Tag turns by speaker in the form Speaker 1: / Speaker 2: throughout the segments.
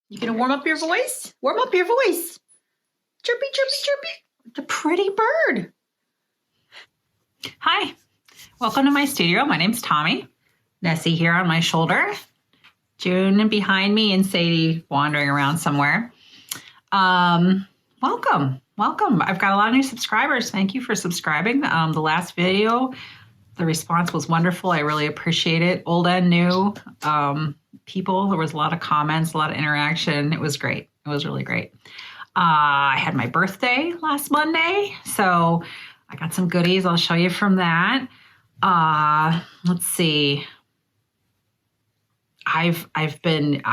Speaker 1: You gonna warm up your voice? Warm up your voice. Chirpy, chirpy, chirpy. The pretty bird. Hi, welcome to my studio. My name's Thomi. Nessie here on my shoulder. Joon behind me and Sadie wandering around somewhere. Welcome. I've got a lot of new subscribers. Thank you for subscribing. The last video, the response was wonderful. I really appreciate it. Old and new people. There was a lot of comments, a lot of interaction. It was great. It was really great. I had my birthday last Monday, so I got some goodies. I'll show you from that. Let's see. I've been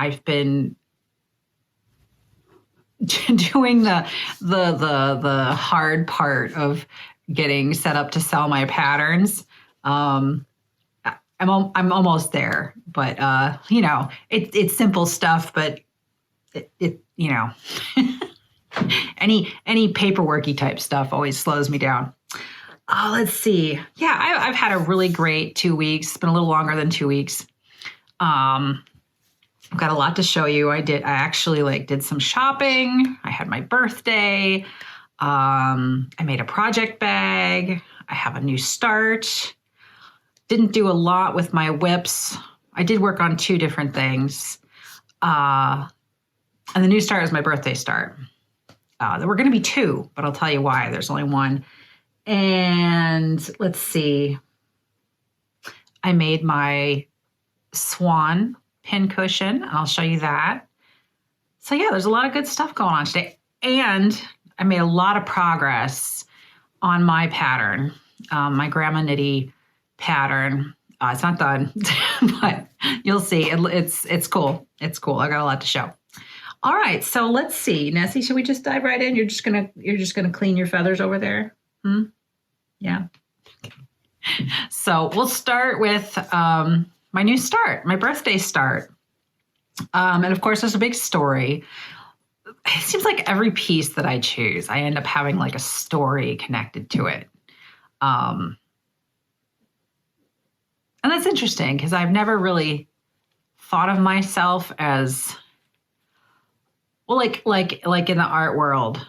Speaker 1: doing the hard part of getting set up to sell my patterns. I'm almost there, but you know, it's simple stuff, but it you know, any paperworky type stuff always slows me down. Let's see. Yeah, I've had a really great 2 weeks. It's been a little longer than 2 weeks. I've got a lot to show you. I actually did some shopping. I had my birthday. I made a project bag. I have a new start. Didn't do a lot with my whips. I did work on 2 different things. And the new start is my birthday start. There were going to be 2, but I'll tell you why. There's only 1. And let's see. I made my swan pin cushion. I'll show you that. So yeah, there's a lot of good stuff going on today. And I made a lot of progress on my pattern, my Gramma Knitty pattern. It's not done, but you'll see. It's cool. It's cool. I got a lot to show. All right, so let's see. Nessie, should we just dive right in? You're just gonna clean your feathers over there? Yeah. So we'll start with my new start, my birthday start. And of course, there's a big story. It seems like every piece that I choose, I end up having like a story connected to it. And that's interesting because I've never really thought of myself as, well, like in the art world,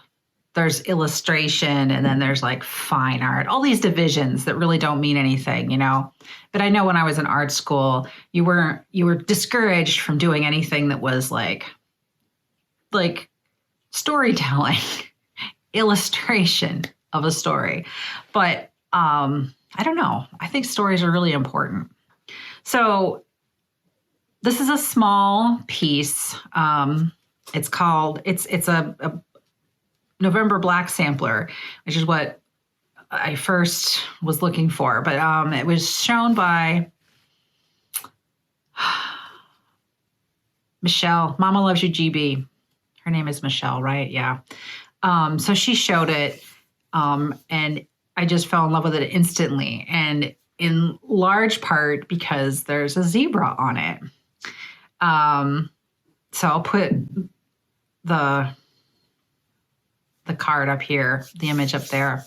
Speaker 1: there's illustration and then there's like fine art, all these divisions that really don't mean anything, you know. But I know when I was in art school, you were discouraged from doing anything that was like storytelling, illustration of a story. But I don't know. I think stories are really important. So this is a small piece. It's a November Black sampler, which is what I first was looking for. But it was shown by Michelle. Mama Loves You GB. Her name is Michelle, right? Yeah. So she showed it, and I just fell in love with it instantly. And in large part because there's a zebra on it. So I'll put the card up here, the image up there.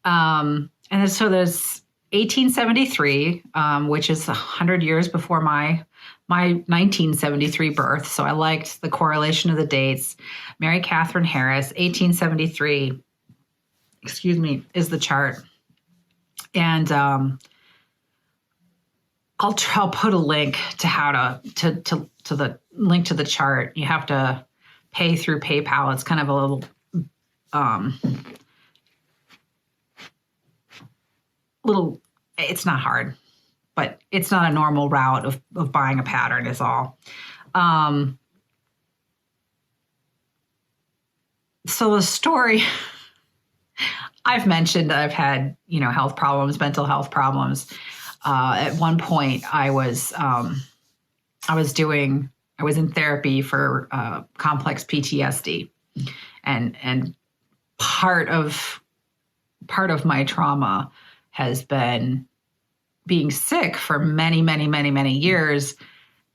Speaker 1: And so there's 1873, which is 100 years before my 1973 birth. So I liked the correlation of the dates. Mary Catherine Harris, 1873, is the chart. And I'll put a link to how to the link to the chart. You have to pay through PayPal. It's kind of a little, it's not hard, but it's not a normal route of buying a pattern is all. So the story, I've mentioned that I've had, health problems, mental health problems. At one point I was in therapy for complex PTSD, and part of my trauma has been being sick for many years,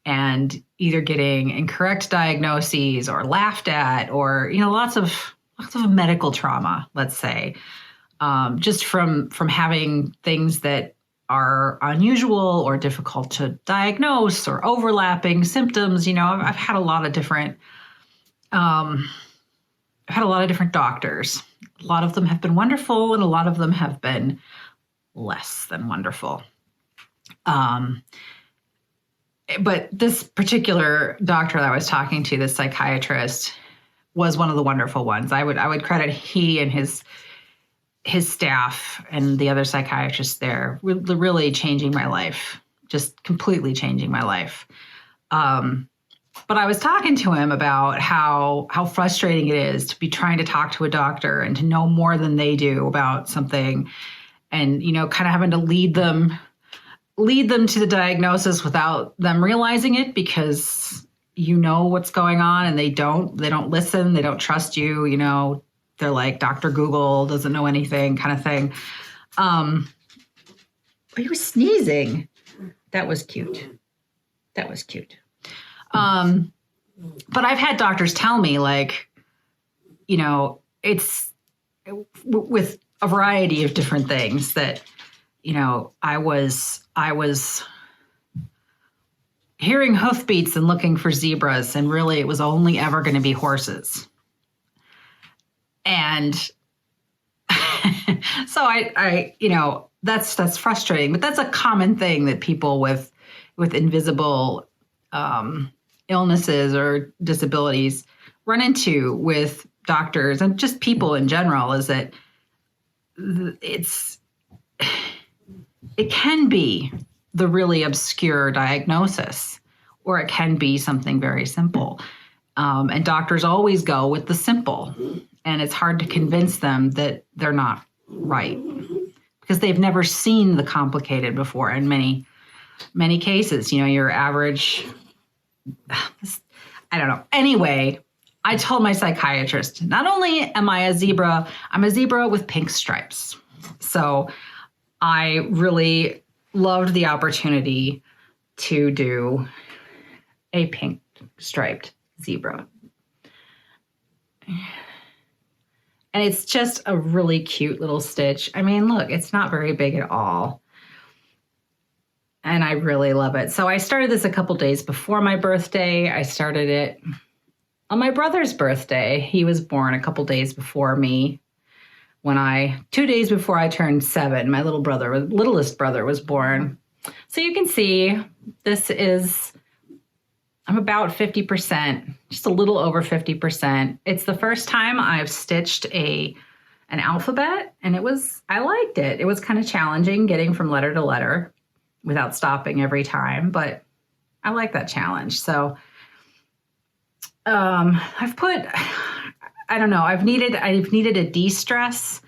Speaker 1: and either getting incorrect diagnoses or laughed at, or lots of medical trauma, let's say, just from having things that are unusual or difficult to diagnose or overlapping symptoms. I've had a lot of different, I've had a lot of different doctors. A lot of them have been wonderful, and a lot of them have been less than wonderful. But this particular doctor that I was talking to, this psychiatrist, was one of the wonderful ones. I would credit he and his staff and the other psychiatrists there really changing my life, just completely changing my life. But I was talking to him about how frustrating it is to be trying to talk to a doctor and to know more than they do about something, and kind of having to lead them to the diagnosis without them realizing it, because what's going on and they don't listen, they don't trust you. They're like Dr. Google doesn't know anything kind of thing. You were sneezing. That was cute. But I've had doctors tell me, like, it's with a variety of different things that, I was hearing hoofbeats and looking for zebras, and really it was only ever going to be horses. And so I that's frustrating, but that's a common thing that people with invisible illnesses or disabilities run into with doctors and just people in general, is that it can be the really obscure diagnosis, or it can be something very simple. And doctors always go with the simple, and it's hard to convince them that they're not right, because they've never seen the complicated before. In many cases, your average, I don't know. Anyway, I told my psychiatrist, not only am I a zebra, I'm a zebra with pink stripes. So I really loved the opportunity to do a pink striped zebra. And it's just a really cute little stitch. I mean, look, it's not very big at all. And I really love it. So I started this a couple days before my birthday. I started it on my brother's birthday. He was born a couple days before me. 2 days before I turned 7, my littlest brother was born. So you can see I'm about 50%, just a little over 50%. It's the first time I've stitched an alphabet, and I liked it. It was kind of challenging getting from letter to letter without stopping every time, but I like that challenge. So I've needed a de-stress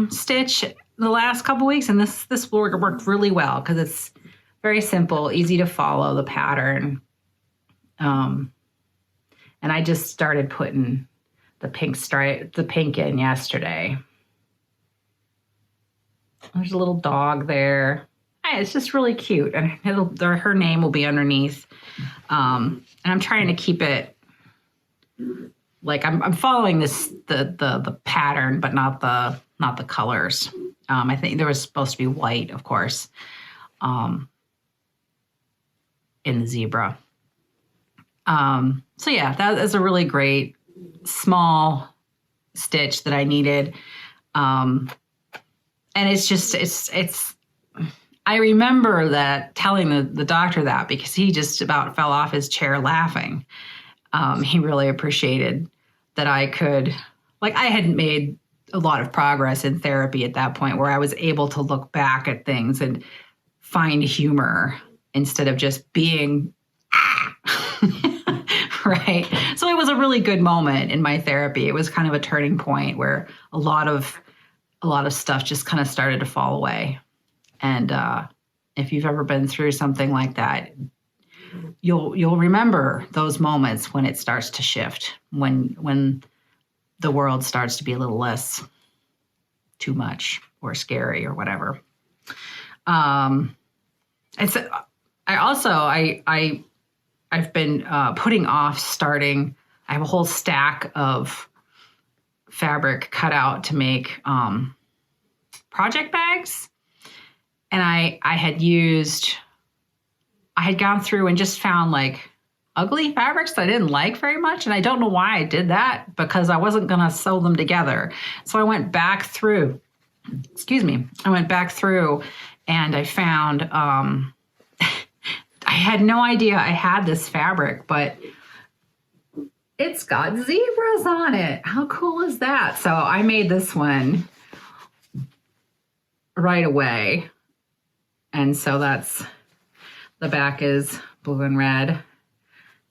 Speaker 1: stitch the last couple weeks, and this worked really well because it's very simple, easy to follow the pattern. And I just started putting the pink in yesterday. There's a little dog there. It's just really cute, and her name will be underneath. And I'm trying to keep it like I'm following the pattern, but not the colors. I think there was supposed to be white, of course, in the zebra. So yeah, that is a really great small stitch that I needed. And I remember that telling the doctor that, because he just about fell off his chair laughing. He really appreciated that I hadn't made a lot of progress in therapy at that point, where I was able to look back at things and find humor instead of just being right. So it was a really good moment in my therapy. It was kind of a turning point where a lot of stuff just kind of started to fall away. And if you've ever been through something like that, you'll remember those moments when it starts to shift, when the world starts to be a little less too much or scary or whatever. I've been putting off starting. I have a whole stack of fabric cut out to make project bags. And I had gone through and just found like ugly fabrics that I didn't like very much. And I don't know why I did that, because I wasn't going to sew them together. So I went back through, and I found, I had no idea I had this fabric, but it's got zebras on it. How cool is that? So I made this one right away. And so that's, the back is blue and red.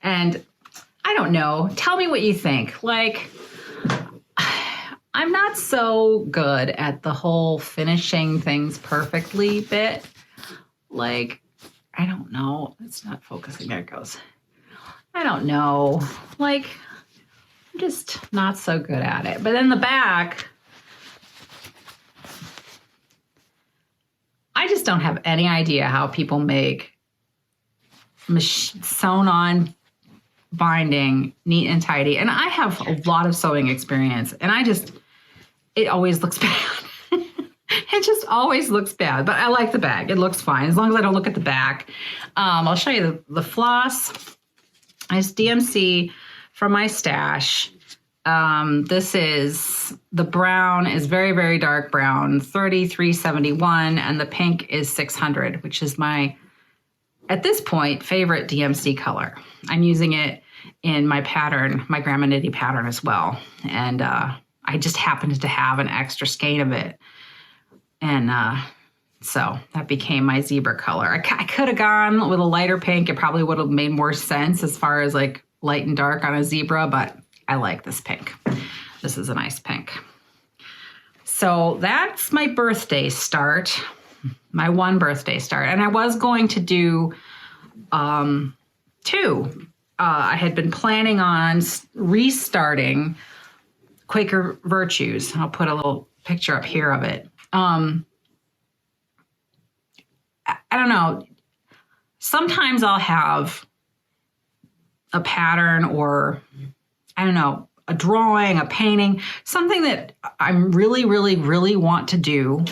Speaker 1: And I don't know, tell me what you think. Like, I'm not so good at the whole finishing things perfectly bit. Like, I don't know. It's not focusing. There it goes. I don't know. Like, I'm just not so good at it. But then the back, I just don't have any idea how people make sewn on binding neat and tidy. And I have a lot of sewing experience, and it always looks bad. It just always looks bad, but I like the bag. It looks fine as long as I don't look at the back. I'll show you the floss. It's DMC from my stash. This is, the brown is very, very dark brown, 3371, and the pink is 600, which is my, at this point, favorite DMC color. I'm using it in my pattern, my Gramma Knitty pattern as well. And I just happened to have an extra skein of it. And so that became my zebra color. I could have gone with a lighter pink. It probably would have made more sense as far as like light and dark on a zebra, but I like this pink. This is a nice pink. So that's my birthday start, my one birthday start. And I was going to do two. I had been planning on restarting Quaker Virtues. I'll put a little picture up here of it. I don't know. Sometimes I'll have a pattern, or I don't know, a drawing, a painting, something that I'm really, really, really want to do,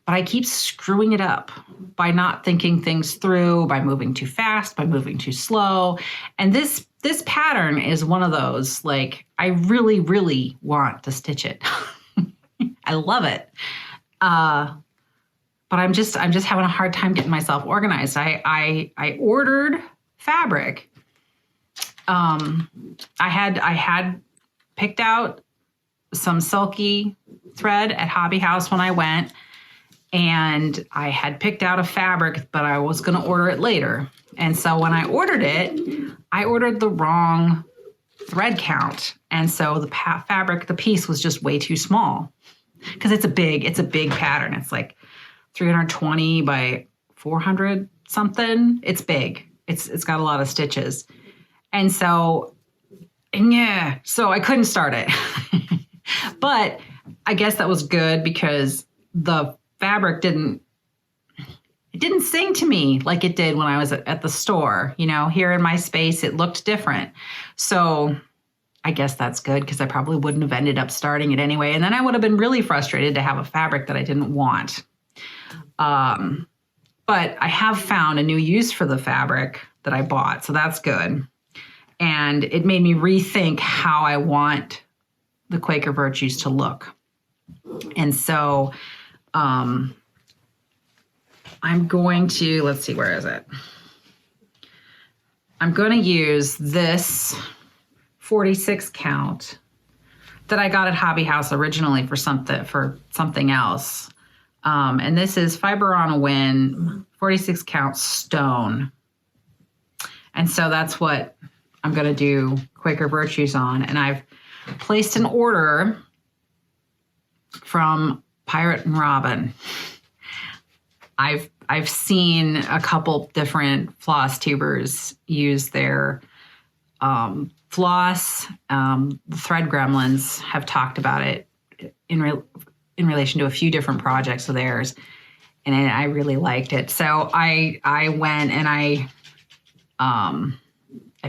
Speaker 1: but I keep screwing it up by not thinking things through, by moving too fast, by moving too slow. And this pattern is one of those, like, I really, really want to stitch it. I love it. But I'm just having a hard time getting myself organized. I ordered fabric. I had picked out some silky thread at Hobby House when I went, and I had picked out a fabric, but I was going to order it later. And so when I ordered it, I ordered the wrong thread count. And so the fabric, the piece was just way too small, because it's a big pattern. It's like 320 by 400 something. It's big. It's got a lot of stitches. And so, yeah, so I couldn't start it. But I guess that was good, because the fabric didn't sing to me like it did when I was at the store. You know, here in my space, it looked different. So I guess that's good, because I probably wouldn't have ended up starting it anyway. And then I would have been really frustrated to have a fabric that I didn't want. But I have found a new use for the fabric that I bought, so that's good. And it made me rethink how I want the Quaker Virtues to look. And so I'm going to, let's see, where is it? I'm going to use this 46 count that I got at Hobby House originally for something else. And this is Fiber on a Win 46 count stone. And so that's what I'm going to do Quaker Virtues on. And I've placed an order from Pirate and Robin. I've seen a couple different floss tubers use their floss. The Thread Gremlins have talked about it in relation to a few different projects of theirs, and I really liked it. So I went and I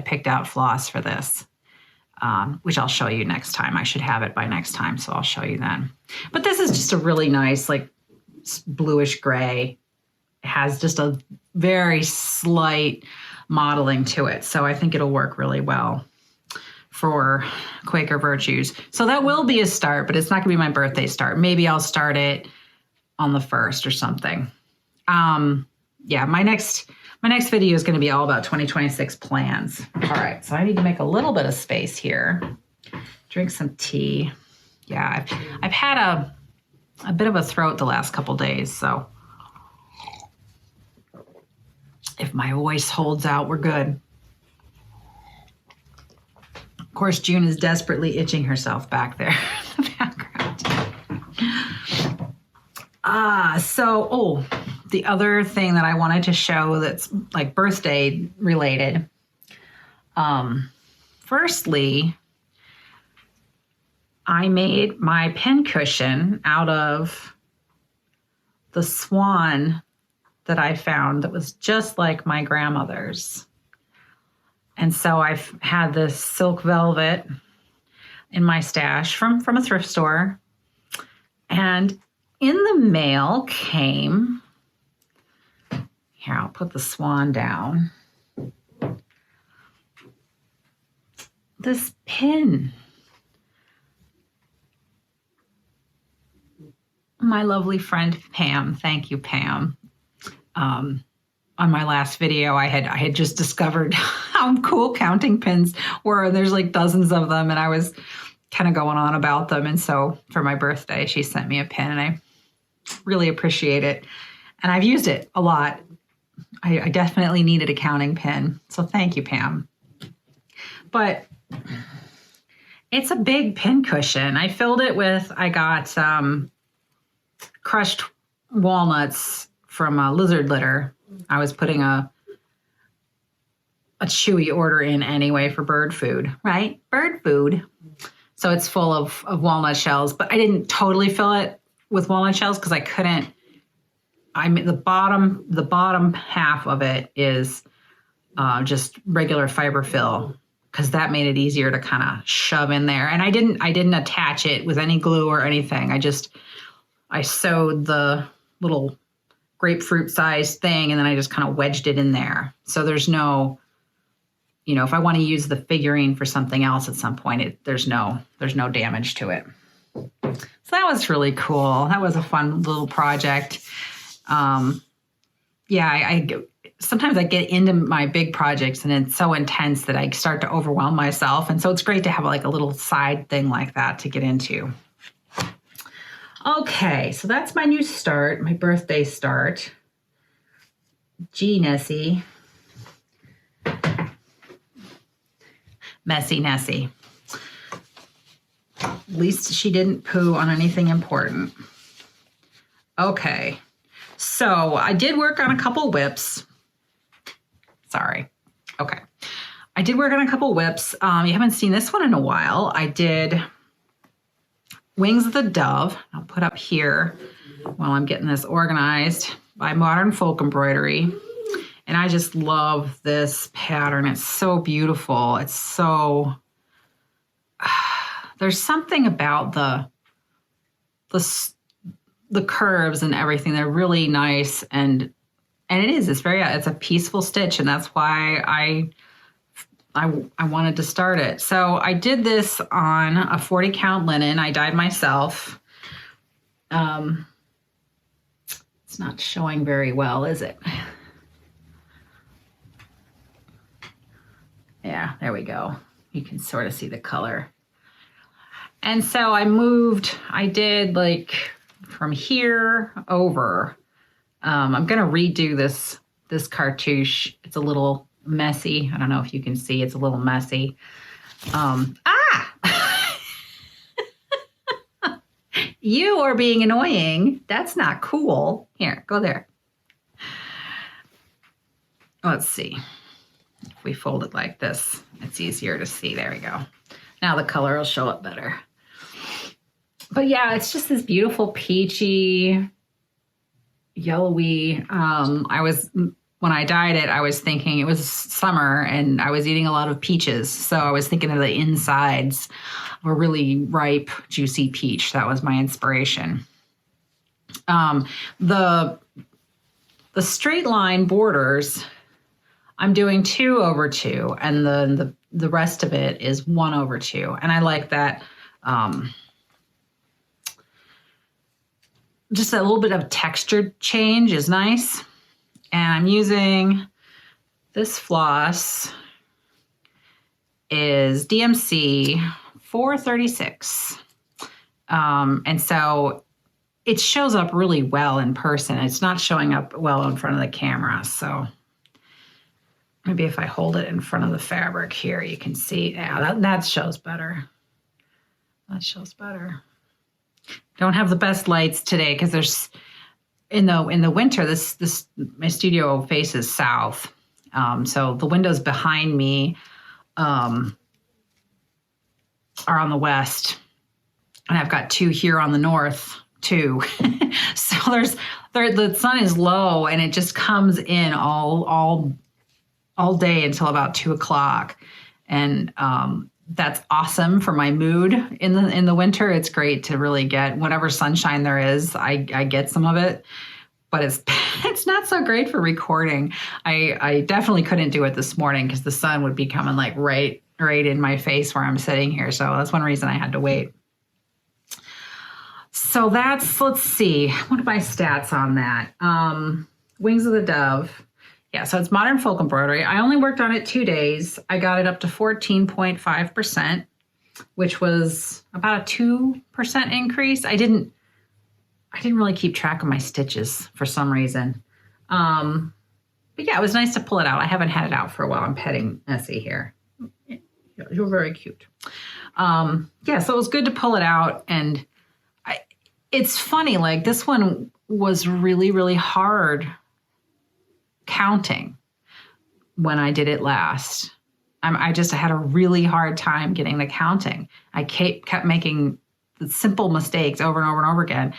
Speaker 1: picked out floss for this, which I'll show you next time. I should have it by next time, so I'll show you then. But this is just a really nice, like, bluish gray has just a very slight modeling to it. So I think it'll work really well for Quaker Virtues. So that will be a start, but it's not gonna be my birthday start. Maybe I'll start it on the 1st or something. Yeah, my next video is gonna be all about 2026 plans. All right, so I need to make a little bit of space here. Drink some tea. Yeah, I've had a bit of a throat the last couple days, so if my voice holds out, we're good. Of course, Joon is desperately itching herself back there in the background. The other thing that I wanted to show that's like birthday related. Firstly, I made my pincushion out of the swan that I found that was just like my grandmother's. And so I've had this silk velvet in my stash from a thrift store. And in the mail came, here, I'll put the swan down, this pin. My lovely friend Pam, thank you, Pam. On my last video, I had just discovered how cool counting pins were. There's like dozens of them, and I was kind of going on about them. And so for my birthday, she sent me a pin, and I really appreciate it. And I've used it a lot. I definitely needed a counting pin, so thank you, Pam. But it's a big pin cushion. I filled it with, I got crushed walnuts from a lizard litter. I was putting a chewy order in anyway for bird food, right? Bird food. So it's full of walnut shells, but I didn't totally fill it with walnut shells because I couldn't. The bottom half of it is just regular fiber fill because that made it easier to kind of shove in there. And I didn't attach it with any glue or anything. I sewed the little grapefruit sized thing, and then I just kind of wedged it in there. So there's no, if I want to use the figurine for something else at some point, there's no damage to it. So that was really cool. That was a fun little project. Sometimes I get into my big projects and it's so intense that I start to overwhelm myself. And so it's great to have like a little side thing like that to get into. Okay, so that's my new start, my birthday start. Gee, Nessie. Messy Nessie. At least she didn't poo on anything important. Okay, so I did work on a couple whips. Sorry. Okay. I did work on a couple whips. You haven't seen this one in a while. I did Wings of the Dove. I'll put up here while I'm getting this organized by Modern Folk Embroidery. And I just love this pattern. It's so beautiful. It's so, there's something about the curves and everything. They're really nice. And it's a peaceful stitch. And that's why I wanted to start it. So I did this on a 40 count linen. I dyed myself. It's not showing very well, is it? Yeah, there we go. You can sort of see the color. And so I did like from here over. I'm going to redo this cartouche. It's a little messy. I don't know if you can see, it's a little messy. You are being annoying. That's not cool. Here, go there. Let's see. If we fold it like this, it's easier to see. There we go. Now the color will show up better. But yeah, it's just this beautiful peachy, yellowy. When I dyed it, I was thinking it was summer and I was eating a lot of peaches. So I was thinking of the insides of a really ripe, juicy peach. That was my inspiration. The the straight line borders, I'm doing 2/2, and then the rest of it is 1/2. And I like that. Just a little bit of texture change is nice. And I'm using this floss is DMC 436. And so it shows up really well in person. It's not showing up well in front of the camera. So maybe if I hold it in front of the fabric here, you can see. Yeah, that shows better. That shows better. Don't have the best lights today because there's in the winter. This my studio faces south, so the windows behind me are on the west, and I've got 2 here on the north too. So the sun is low, and it just comes in all day until about 2 o'clock, and that's awesome for my mood in the winter. It's great to really get whatever sunshine there is. I get some of it, but it's not so great for recording. I definitely couldn't do it this morning because the sun would be coming like right in my face where I'm sitting here. So that's one reason I had to wait. So let's see, what are my stats on that? Wings of the Dove. Yeah, so it's modern folk embroidery. I only worked on it 2 days. I got it up to 14.5%, which was about a 2% increase. I didn't really keep track of my stitches for some reason. But yeah, it was nice to pull it out. I haven't had it out for a while. I'm petting Nessie here. You're very cute. Yeah, so it was good to pull it out. And it's funny, like this one was really, really hard counting when I did it last. I had a really hard time getting the counting. I kept making the simple mistakes over and over and over again.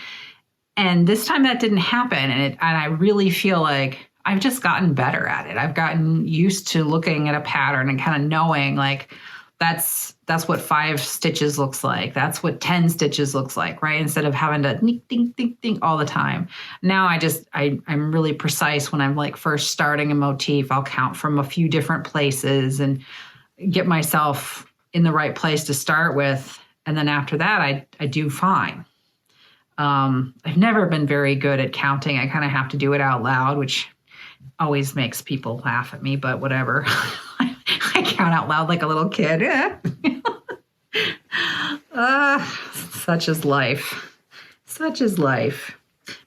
Speaker 1: And this time that didn't happen. And I really feel like I've just gotten better at it. I've gotten used to looking at a pattern and kind of knowing like that's what 5 stitches looks like. That's what 10 stitches looks like, right? Instead of having to ding, ding, ding, ding all the time. Now I'm really precise when I'm like first starting a motif. I'll count from a few different places and get myself in the right place to start with. And then after that, I do fine. I've never been very good at counting. I kind of have to do it out loud, which always makes people laugh at me, but whatever. I count out loud like a little kid. Such is life. Such is life.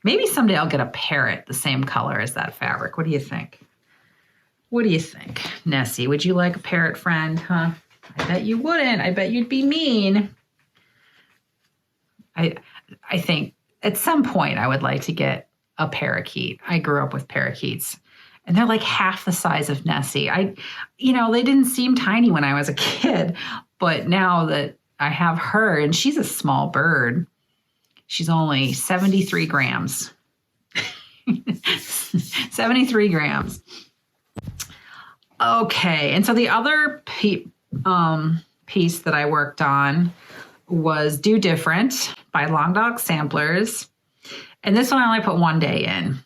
Speaker 1: Maybe someday I'll get a parrot the same color as that fabric. What do you think? What do you think, Nessie? Would you like a parrot friend, huh? I bet you wouldn't. I bet you'd be mean. I think at some point I would like to get a parakeet. I grew up with parakeets. And they're like half the size of Nessie. They didn't seem tiny when I was a kid, but now that I have her, and she's a small bird, she's only 73 grams. 73 grams. Okay, and so the other piece that I worked on was Do Different by Long Dog Samplers. And this one I only put 1 day in.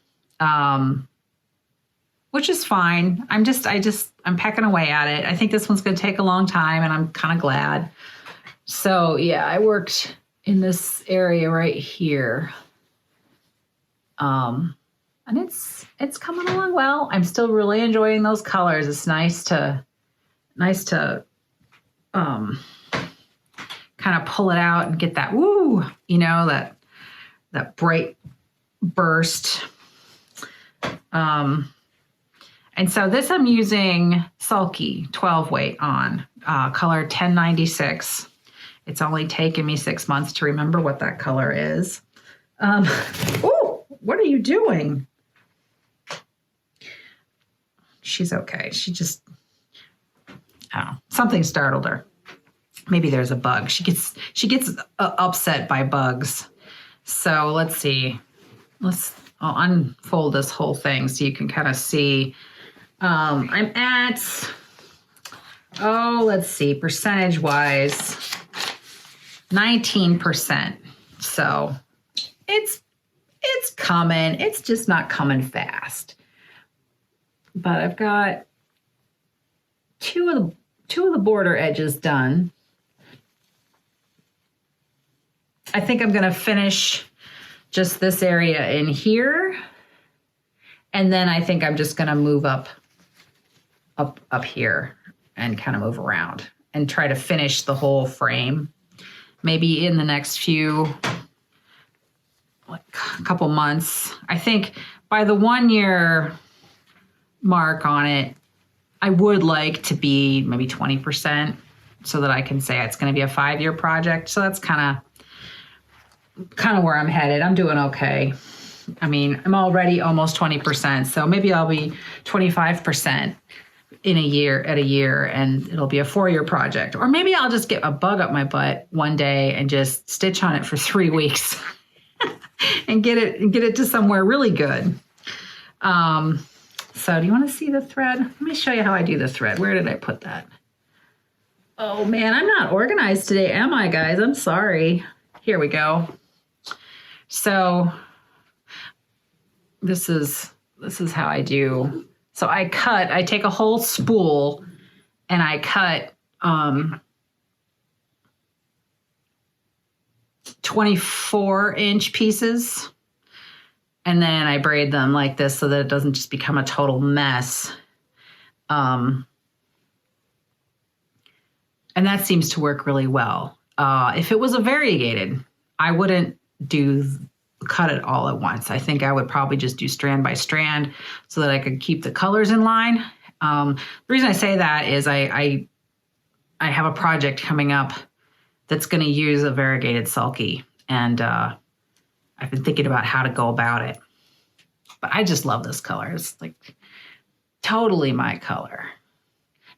Speaker 1: Which is fine. I'm pecking away at it. I think this one's going to take a long time, and I'm kind of glad. So yeah, I worked in this area right here. And it's coming along well. I'm still really enjoying those colors. It's nice to kind of pull it out and get that woo, that bright burst. And so this I'm using Sulky 12 weight on, color 1096. It's only taken me 6 months to remember what that color is. Oh, what are you doing? She's okay. She just, something startled her. Maybe there's a bug. She gets upset by bugs. So let's see. I'll unfold this whole thing so you can kind of see. I'm at, let's see, percentage wise, 19%. So it's it's coming. It's just not coming fast. But I've got two of the border edges done. I think I'm going to finish just this area in here. And then I think I'm just going to move up here and kind of move around and try to finish the whole frame. Maybe in the next couple months. I think by the 1 year mark on it, I would like to be maybe 20% so that I can say it's going to be a 5-year project. So that's kind of where I'm headed. I'm doing okay. I mean, I'm already almost 20%, so maybe I'll be 25% at a year, and it'll be a 4-year project. Or maybe I'll just get a bug up my butt one day and just stitch on it for 3 weeks and get it to somewhere really good. So do you want to see the thread? Let me show you how I do the thread. Where did I put that? Oh man, I'm not organized today, am I, guys? I'm sorry. Here we go. So this is how I do. So I take a whole spool and I cut 24-inch pieces. And then I braid them like this so that it doesn't just become a total mess. And that seems to work really well. If it was a variegated, I wouldn't cut it all at once. I think I would probably just do strand by strand so that I could keep the colors in line. The reason I say that is I have a project coming up that's going to use a variegated sulky, and I've been thinking about how to go about it. But I just love this color. It's like totally my color.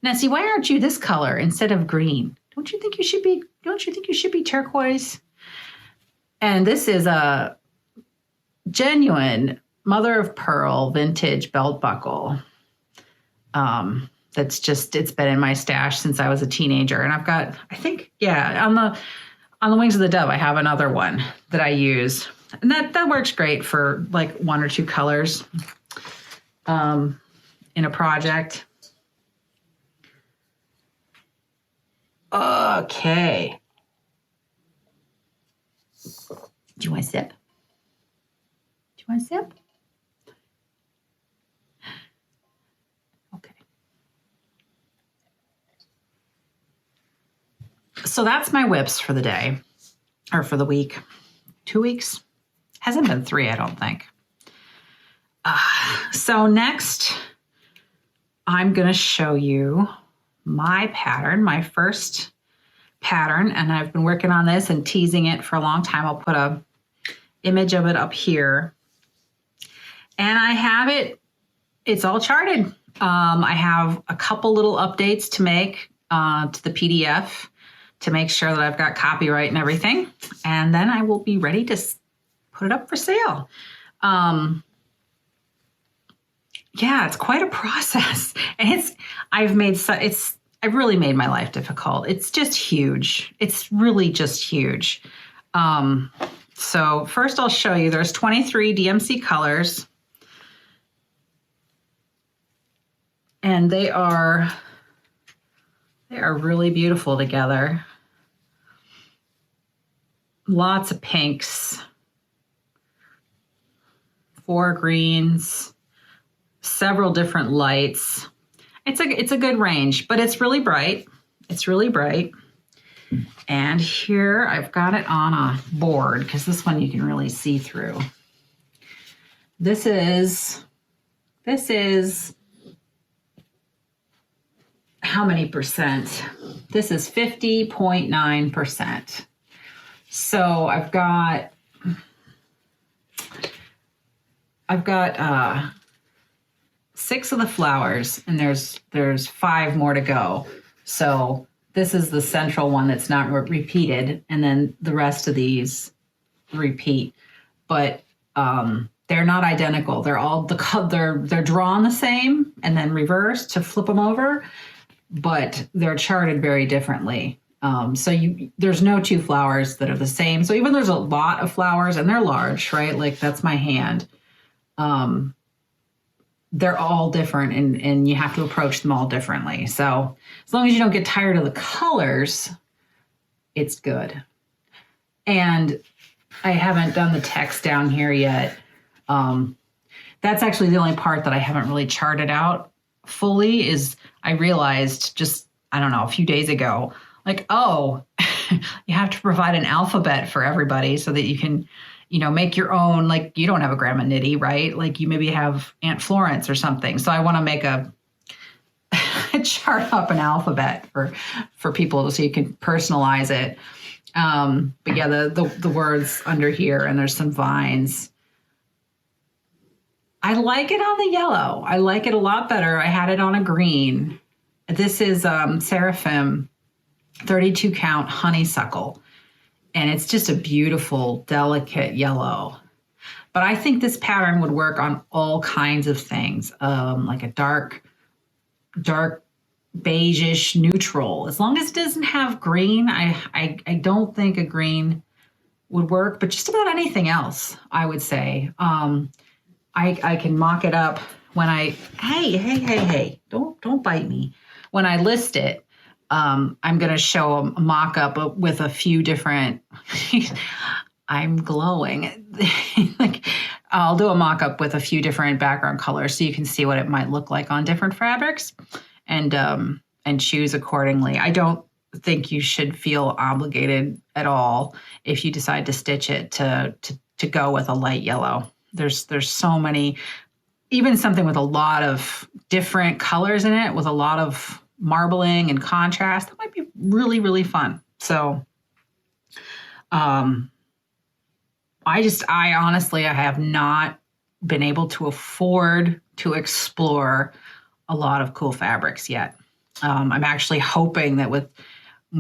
Speaker 1: Nessie, why aren't you this color instead of green? Don't you think you should be turquoise? And this is a genuine mother of pearl vintage belt buckle. It's been in my stash since I was a teenager. And I've got, I think, on the Wings of the Dove, I have another one that I use. And that works great for like 1 or 2 colors in a project. Okay. Do you want a sip? Okay. So that's my whips for the day, or for the week. 2 weeks? Hasn't been 3, I don't think. So next, I'm going to show you my pattern, my first pattern, and I've been working on this and teasing it for a long time. I'll put a image of it up here. And I have it's all charted. I have a couple little updates to make to the PDF to make sure that I've got copyright and everything. And then I will be ready to put it up for sale. It's quite a process. And I've really made my life difficult. It's just huge. It's really just huge. So first I'll show you, there's 23 DMC colors. And they are really beautiful together. Lots of pinks, 4 greens, several different lights. It's a good range, but it's really bright. It's really bright. And here I've got it on a board because this one you can really see through. This is how many percent? This is 50.9%. So I've got 6 of the flowers, and there's 5 more to go. So this is the central one that's not repeated, and then the rest of these repeat. But they're not identical. They're all they're drawn the same and then reversed to flip them over, but they're charted very differently. So there's no two flowers that are the same. So even there's a lot of flowers and they're large, right? Like that's my hand. They're all different and you have to approach them all differently. So as long as you don't get tired of the colors, it's good. And I haven't done the text down here yet. That's actually the only part that I haven't really charted out fully is I realized just, I don't know, a few days ago, like, oh, you have to provide an alphabet for everybody so that you can, make your own, like you don't have a Gramma Knitty, right? Like you maybe have Aunt Florence or something. So I want to make a chart up an alphabet for people so you can personalize it. But yeah, the words under here, and there's some vines. I like it on the yellow. I like it a lot better. I had it on a green. This is Seraphim 32 count honeysuckle. And it's just a beautiful, delicate yellow. But I think this pattern would work on all kinds of things, like a dark beige-ish neutral. As long as it doesn't have green, I don't think a green would work, but just about anything else, I would say. I can mock it up when hey, don't bite me. When I list it, I'm going to show a mock-up with a few different, I'm glowing. Like I'll do a mock-up with a few different background colors so you can see what it might look like on different fabrics and choose accordingly. I don't think you should feel obligated at all if you decide to stitch it to go with a light yellow. There's so many, even something with a lot of different colors in it with a lot of marbling and contrast, that might be really, really fun. So I honestly, I have not been able to afford to explore a lot of cool fabrics yet. I'm actually hoping that when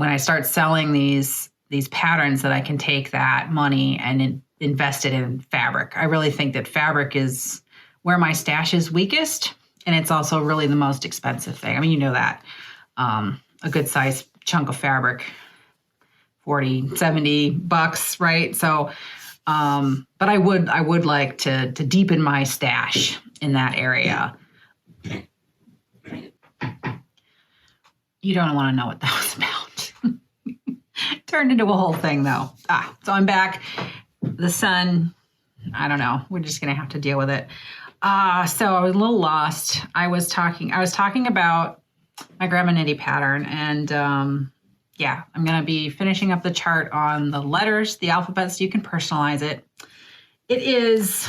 Speaker 1: I start selling these patterns that I can take that money and invest it in fabric. I really think that fabric is where my stash is weakest. And it's also really the most expensive thing. I mean, you know that. A good size chunk of fabric, $40, $70, right? So, but I would like to deepen my stash in that area. You don't want to know what that was about. Turned into a whole thing though. So I'm back. The sun, I don't know. We're just going to have to deal with it. So I was a little lost. I was talking about my Gramma Knitty pattern, and I'm going to be finishing up the chart on the letters, the alphabet, so you can personalize it. It is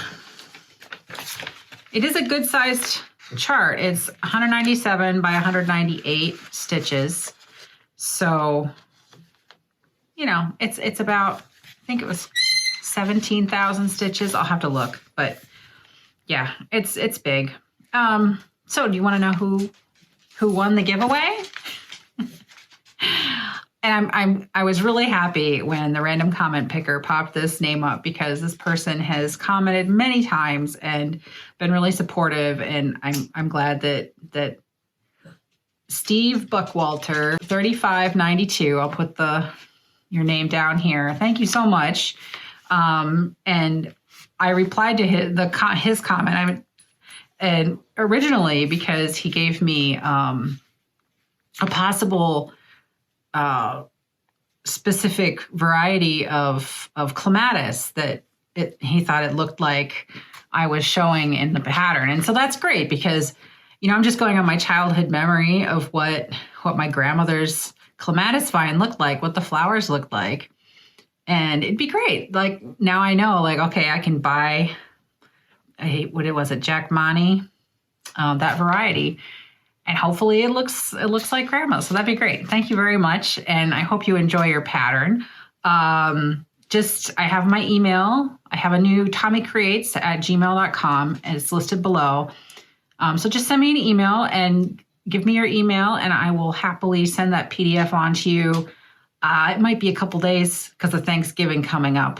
Speaker 1: a good sized chart. It's 197 by 198 stitches. So, it's about, I think it was 17,000 stitches. I'll have to look, but yeah, it's big. So do you want to know who won the giveaway? And I was really happy when the random comment picker popped this name up because this person has commented many times and been really supportive, and I'm glad that Steve Buckwalter 3592. I'll put your name down here. Thank you so much. And I replied to his comment. And originally because he gave me a possible specific variety of clematis that he thought it looked like I was showing in the pattern. And so that's great because, I'm just going on my childhood memory of what my grandmother's clematis vine looked like, what the flowers looked like. And it'd be great. Like now I know, like, okay, I can buy Jack Money, that variety. And hopefully it looks like grandma. So that'd be great. Thank you very much. And I hope you enjoy your pattern. I have my email. I have a new Thomi Creates at gmail.com, and it's listed below. So just send me an email and give me your email, and I will happily send that PDF on to you. It might be a couple days because of Thanksgiving coming up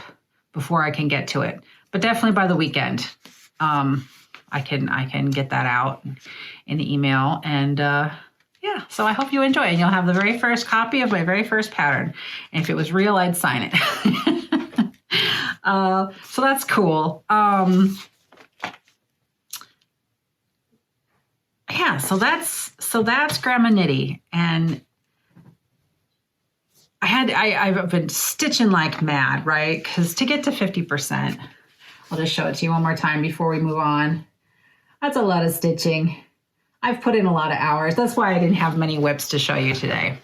Speaker 1: before I can get to it, but definitely by the weekend. I can get that out in the email, and yeah, so I hope you enjoy it. You'll have the very first copy of my very first pattern. And if it was real, I'd sign it. So that's cool. Yeah, so that's Gramma Knitty. And I've been stitching like mad, right? Because to get to 50%, I'll just show it to you one more time before we move on. That's a lot of stitching. I've put in a lot of hours. That's why I didn't have many whips to show you today.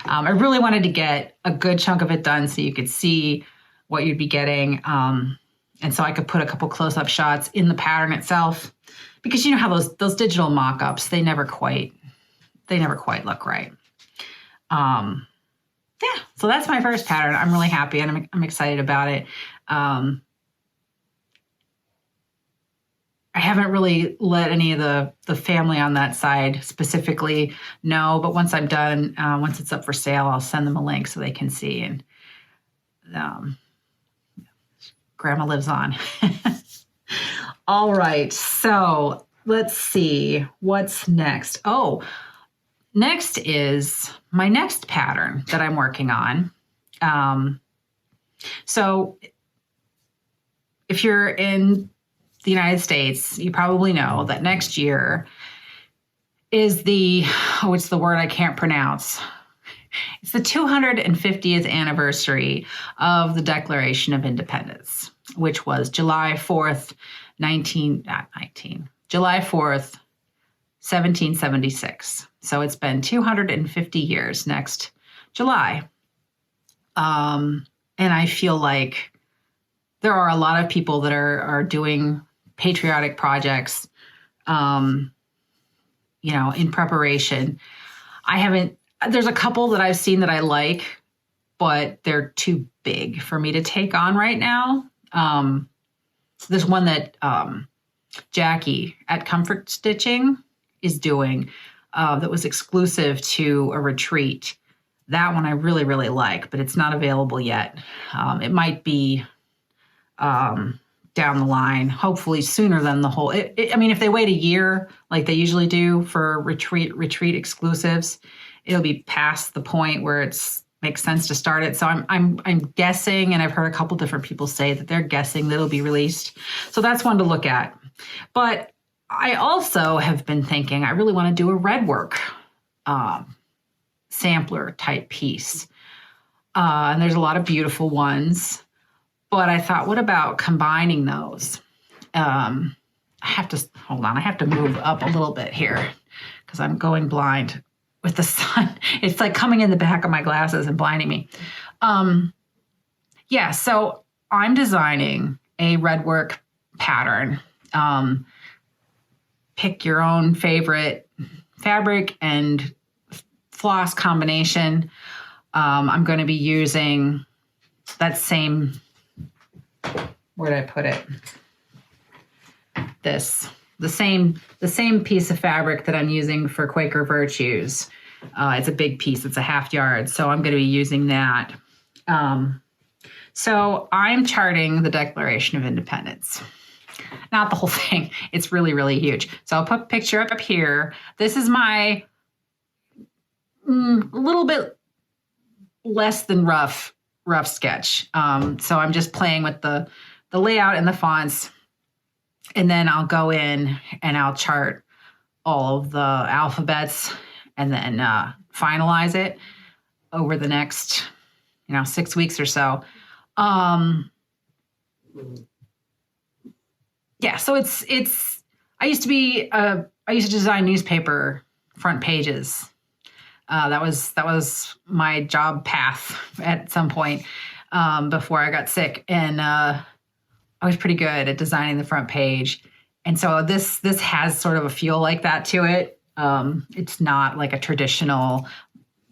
Speaker 1: I really wanted to get a good chunk of it done so you could see what you'd be getting. And so I could put a couple close-up shots in the pattern itself, because you know how those digital mock-ups, they never quite look right. Yeah, so that's my first pattern. I'm really happy and I'm excited about it. I haven't really let any of the family on that side specifically know, but once I'm done, once it's up for sale, I'll send them a link so they can see. And Grandma lives on. All right, so let's see what's next. Oh, next is my next pattern that I'm working on. So if you're in the United States, you probably know that next year is what's the word I can't pronounce? It's the 250th anniversary of the Declaration of Independence, which was July 4th, July 4th, 1776. So it's been 250 years next July. And I feel like there are a lot of people that are doing patriotic projects, in preparation. There's a couple that I've seen that I like, but they're too big for me to take on right now. There's one that Jackie at Comfort Stitching is doing that was exclusive to a retreat. That one I really, really like, but it's not available yet. It might be down the line, hopefully sooner than the whole. If they wait a year like they usually do for retreat exclusives, it'll be past the point where it's makes sense to start it. So I'm guessing, and I've heard a couple different people say that they're guessing that it'll be released. So that's one to look at. But I also have been thinking I really want to do a red work sampler type piece. And there's a lot of beautiful ones. But I thought, what about combining those? I have to move up a little bit here because I'm going blind with the sun. It's like coming in the back of my glasses and blinding me. So I'm designing a red work pattern. Pick your own favorite fabric and floss combination. I'm going to be using that same, where did I put it? The same piece of fabric that I'm using for Quaker Virtues. It's a big piece. It's a 1/2 yard. So I'm going to be using that. So I'm charting the Declaration of Independence. Not the whole thing. It's really, really huge. So I'll put a picture up here. This is my a little bit less than rough sketch. So I'm just playing with the layout and the fonts. And then I'll go in and I'll chart all of the alphabets and then finalize it over the next, 6 weeks or so. So it's. I used to design newspaper front pages. That was my job path at some point before I got sick, and I was pretty good at designing the front page. And so this has sort of a feel like that to it. It's not like a traditional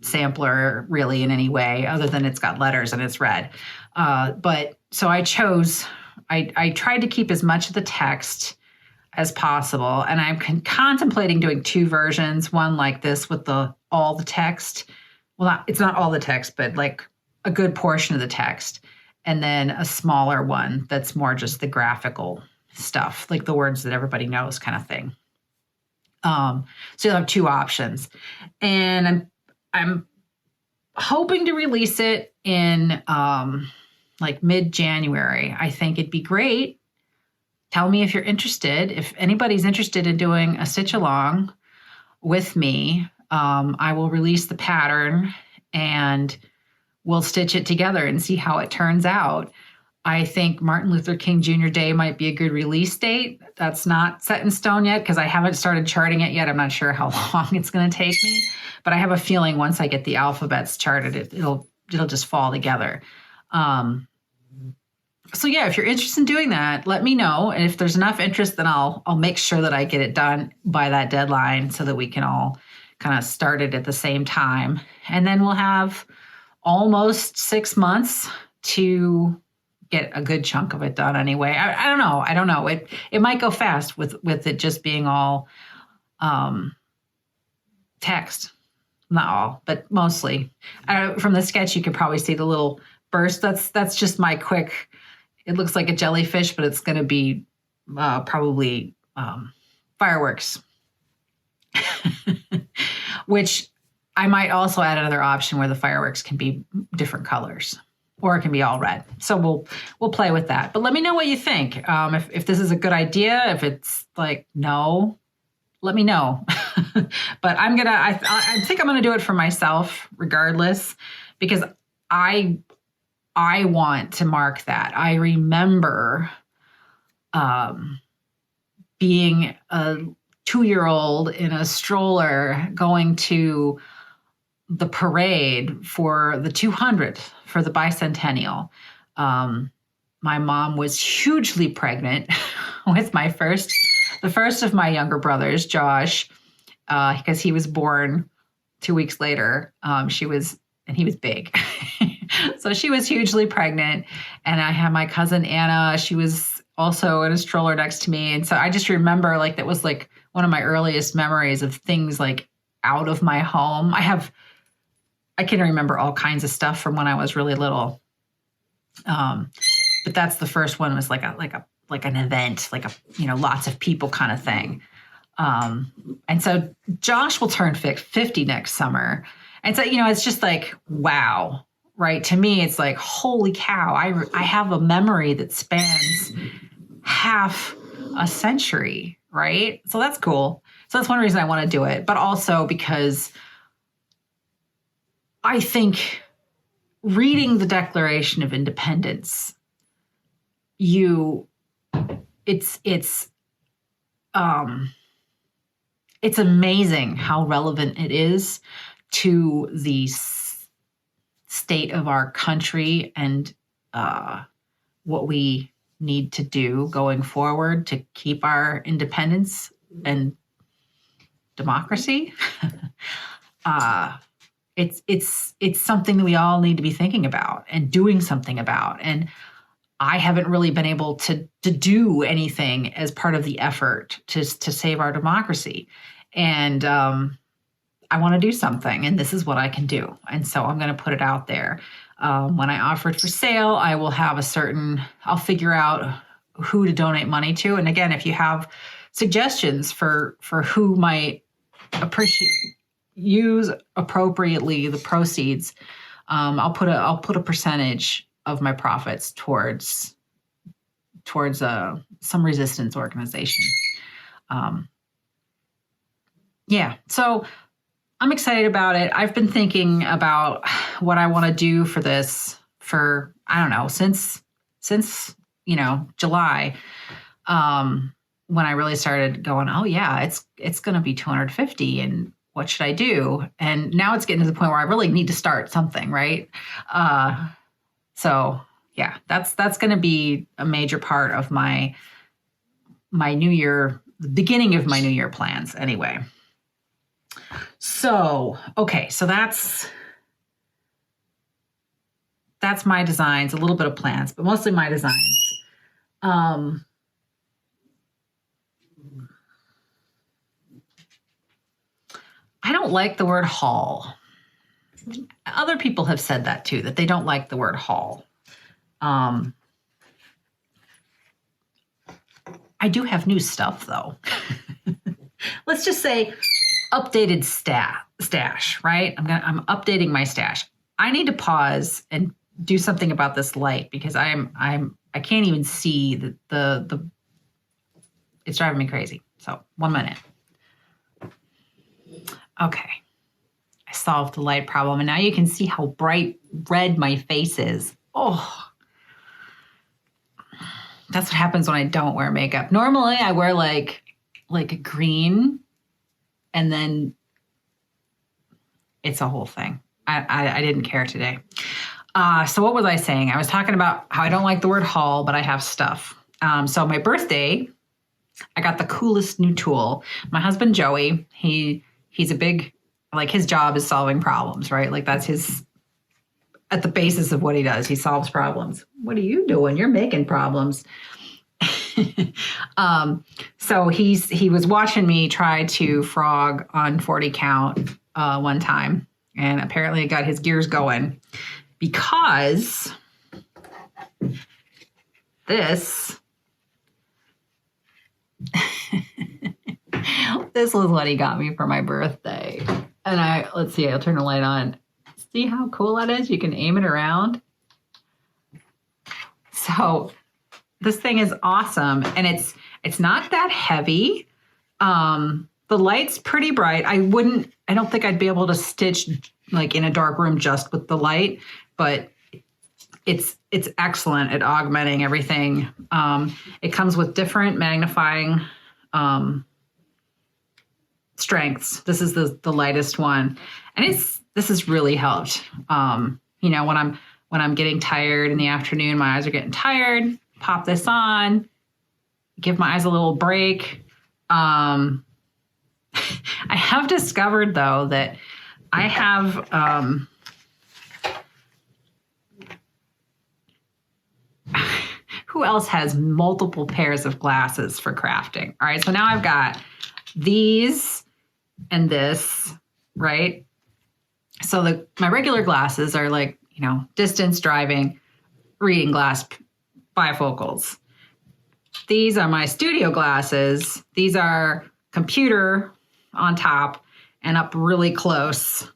Speaker 1: sampler really in any way, other than it's got letters and it's red. But so I tried to keep as much of the text as possible. And I'm contemplating doing 2 versions, one like this with all the text. Well, it's not all the text, but like a good portion of the text. And then a smaller one that's more just the graphical stuff, like the words that everybody knows kind of thing. So you'll have two options. And I'm hoping to release it in like mid-January. I think it'd be great. Tell me if you're interested. If anybody's interested in doing a stitch along with me, I will release the pattern and we'll stitch it together and see how it turns out. I think Martin Luther King Jr. Day might be a good release date. That's not set in stone yet because I haven't started charting it yet. I'm not sure how long it's going to take me, but I have a feeling once I get the alphabets charted, it'll just fall together. So yeah, if you're interested in doing that, let me know. And if there's enough interest, then I'll make sure that I get it done by that deadline so that we can all kind of start it at the same time. And then we'll have almost 6 months to get a good chunk of it done anyway. I don't know. It might go fast with it just being all text. Not all, but mostly. From the sketch, you could probably see the little burst. That's just my quick. It looks like a jellyfish, but it's going to be probably fireworks, which I might also add another option where the fireworks can be different colors, or it can be all red. So we'll play with that. But let me know what you think. If this is a good idea, if it's like no, let me know. But I think I'm gonna do it for myself regardless, because I want to mark that. I remember being a 2-year-old in a stroller going to the parade for the 200th, for the bicentennial. My mom was hugely pregnant with the first of my younger brothers, Josh, because he was born 2 weeks later. He was big. So she was hugely pregnant. And I had my cousin Anna. She was also in a stroller next to me. And so I just remember like that was like one of my earliest memories of things like out of my home. I can remember all kinds of stuff from when I was really little. But that's the first one, was like an event, like lots of people kind of thing. And so Josh will turn 50 next summer. And so, it's just like, wow, right? To me, it's like, holy cow, I have a memory that spans half a century, right? So that's cool. So that's one reason I want to do it, but also because I think reading the Declaration of Independence, it's amazing how relevant it is to the state of our country and what we need to do going forward to keep our independence and democracy. It's something that we all need to be thinking about and doing something about. And I haven't really been able to do anything as part of the effort to save our democracy. And I want to do something, and this is what I can do. And so I'm going to put it out there. When I offer it for sale, I will have I'll figure out who to donate money to. And again, if you have suggestions for who might use appropriately the proceeds, I'll put a percentage of my profits towards some resistance organization. So I'm excited about it. I've been thinking about what I want to do for this for, I don't know, since July, when I really started going, oh yeah, it's going to be 250, and what should I do? And now it's getting to the point where I really need to start something, right? So yeah, that's going to be a major part of my New Year, the beginning of my New Year plans anyway. So, okay, so that's my designs, a little bit of plans, but mostly my designs. I don't like the word haul. Other people have said that too, that they don't like the word haul. I do have new stuff though. let's just say updated stash, right? I'm updating my stash. I need to pause and do something about this light because I can't even see the it's driving me crazy. So 1 minute. Okay. I solved the light problem and now you can see how bright red my face is. Oh, that's what happens when I don't wear makeup. Normally I wear like a green and then it's a whole thing. I didn't care today. So what was I saying? I was talking about how I don't like the word haul, but I have stuff. So my birthday, I got the coolest new tool. My husband, Joey, he's a big, like his job is solving problems, right? Like that's at the basis of what he does. He solves problems. What are you doing? You're making problems. So he was watching me try to frog on 40 count one time, and apparently it got his gears going because this this was what he got me for my birthday. And let's see, I'll turn the light on. See how cool that is? You can aim it around. So this thing is awesome, and it's not that heavy. The light's pretty bright. I don't think I'd be able to stitch like in a dark room just with the light, but it's excellent at augmenting everything. It comes with different magnifying strengths. This is the lightest one, and this has really helped. When I'm getting tired in the afternoon, my eyes are getting tired. Pop this on, give my eyes a little break. I have discovered though that I have who else has multiple pairs of glasses for crafting? All right, so now I've got these and this, right? So my regular glasses are like, distance driving, reading glass bifocals. These are my studio glasses. These are computer on top and up really close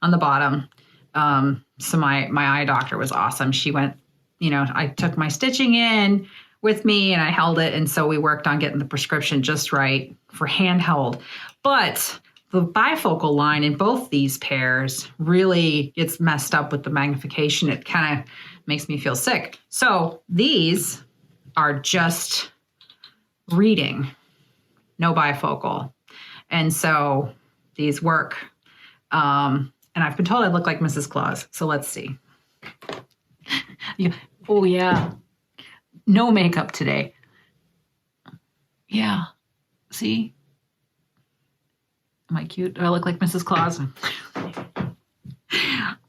Speaker 1: on the bottom. So my eye doctor was awesome. She went, I took my stitching in with me and I held it. And so we worked on getting the prescription just right for handheld. But the bifocal line in both these pairs really gets messed up with the magnification. It kind of makes me feel sick. So these are just reading, no bifocal. And so these work. And I've been told I look like Mrs. Claus. So let's see. Oh, yeah. No makeup today. Yeah. See? Am I cute? Do I look like Mrs. Claus?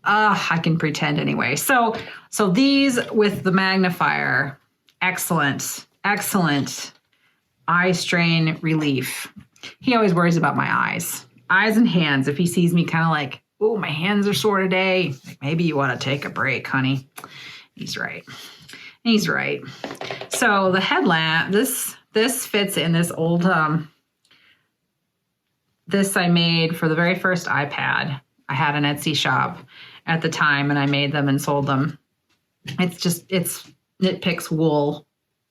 Speaker 1: I can pretend anyway. So these with the magnifier, excellent eye strain relief. He always worries about my eyes and hands. If he sees me kind of like, oh, my hands are sore today, like, maybe you want to take a break, honey. He's right. So the headlamp, this fits in this old, this I made for the very first iPad. I had an Etsy shop at the time and I made them and sold them. It's nitpicks wool.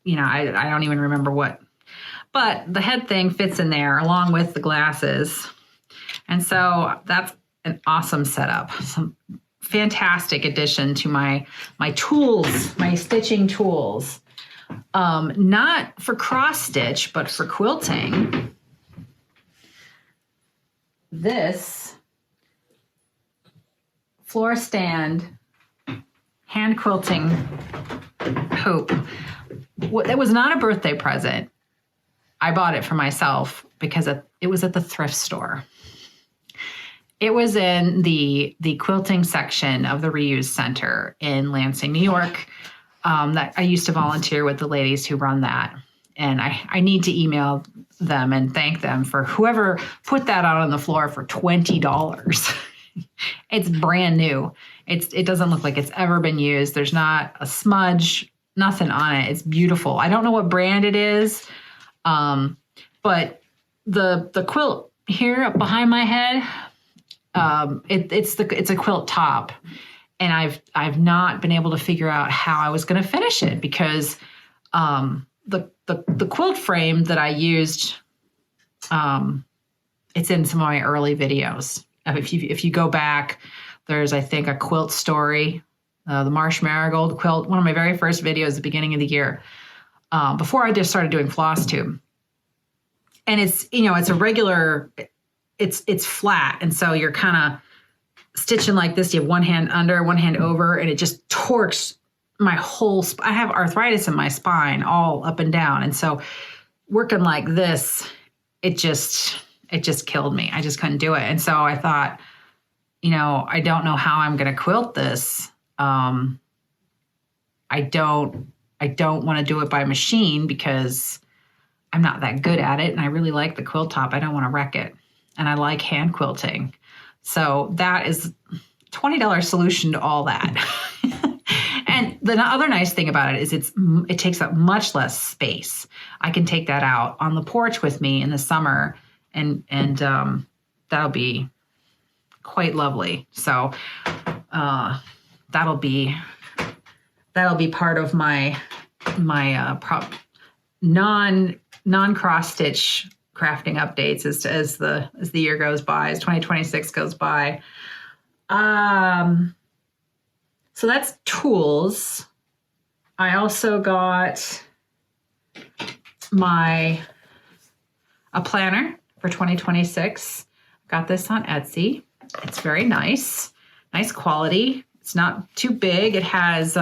Speaker 1: I don't even remember what, but the head thing fits in there along with the glasses. And so that's an awesome setup. Some fantastic addition to my tools, my stitching tools. Not for cross stitch, but for quilting. This floor stand hand quilting hoop. It was not a birthday present. I bought it for myself because it was at the thrift store. It was in the quilting section of the Reuse Center in Lansing, New York. That I used to volunteer with the ladies who run that. And I need to email them and thank them for whoever put that out on the floor for $20. It's brand new. It doesn't look like it's ever been used. There's not a smudge, nothing on it. It's beautiful. I don't know what brand it is, but the quilt here up behind my head, it's a quilt top, and I've not been able to figure out how I was going to finish it because the quilt frame that I used, it's in some of my early videos. If you go back, there's I think a quilt story, the Marsh Marigold quilt, one of my very first videos at the beginning of the year, before I just started doing Flosstube. And it's, you know, it's a regular, it's flat. And so you're kind of stitching like this. You have one hand under, one hand over, and it just torques my whole, I have arthritis in my spine all up and down. And so working like this, it just killed me. I just couldn't do it. And so I thought, you know, I don't know how I'm going to quilt this. I don't want to do it by machine because I'm not that good at it. And I really like the quilt top. I don't want to wreck it. And I like hand quilting. So that is $20 solution to all that. And the other nice thing about it is it takes up much less space. I can take that out on the porch with me in the summer, and that'll be quite lovely. So that'll be part of my non cross stitch crafting updates as the year goes by, as 2026 goes by. So that's tools. I also got a planner for 2026. Got this on Etsy. It's very nice quality. It's not too big. It has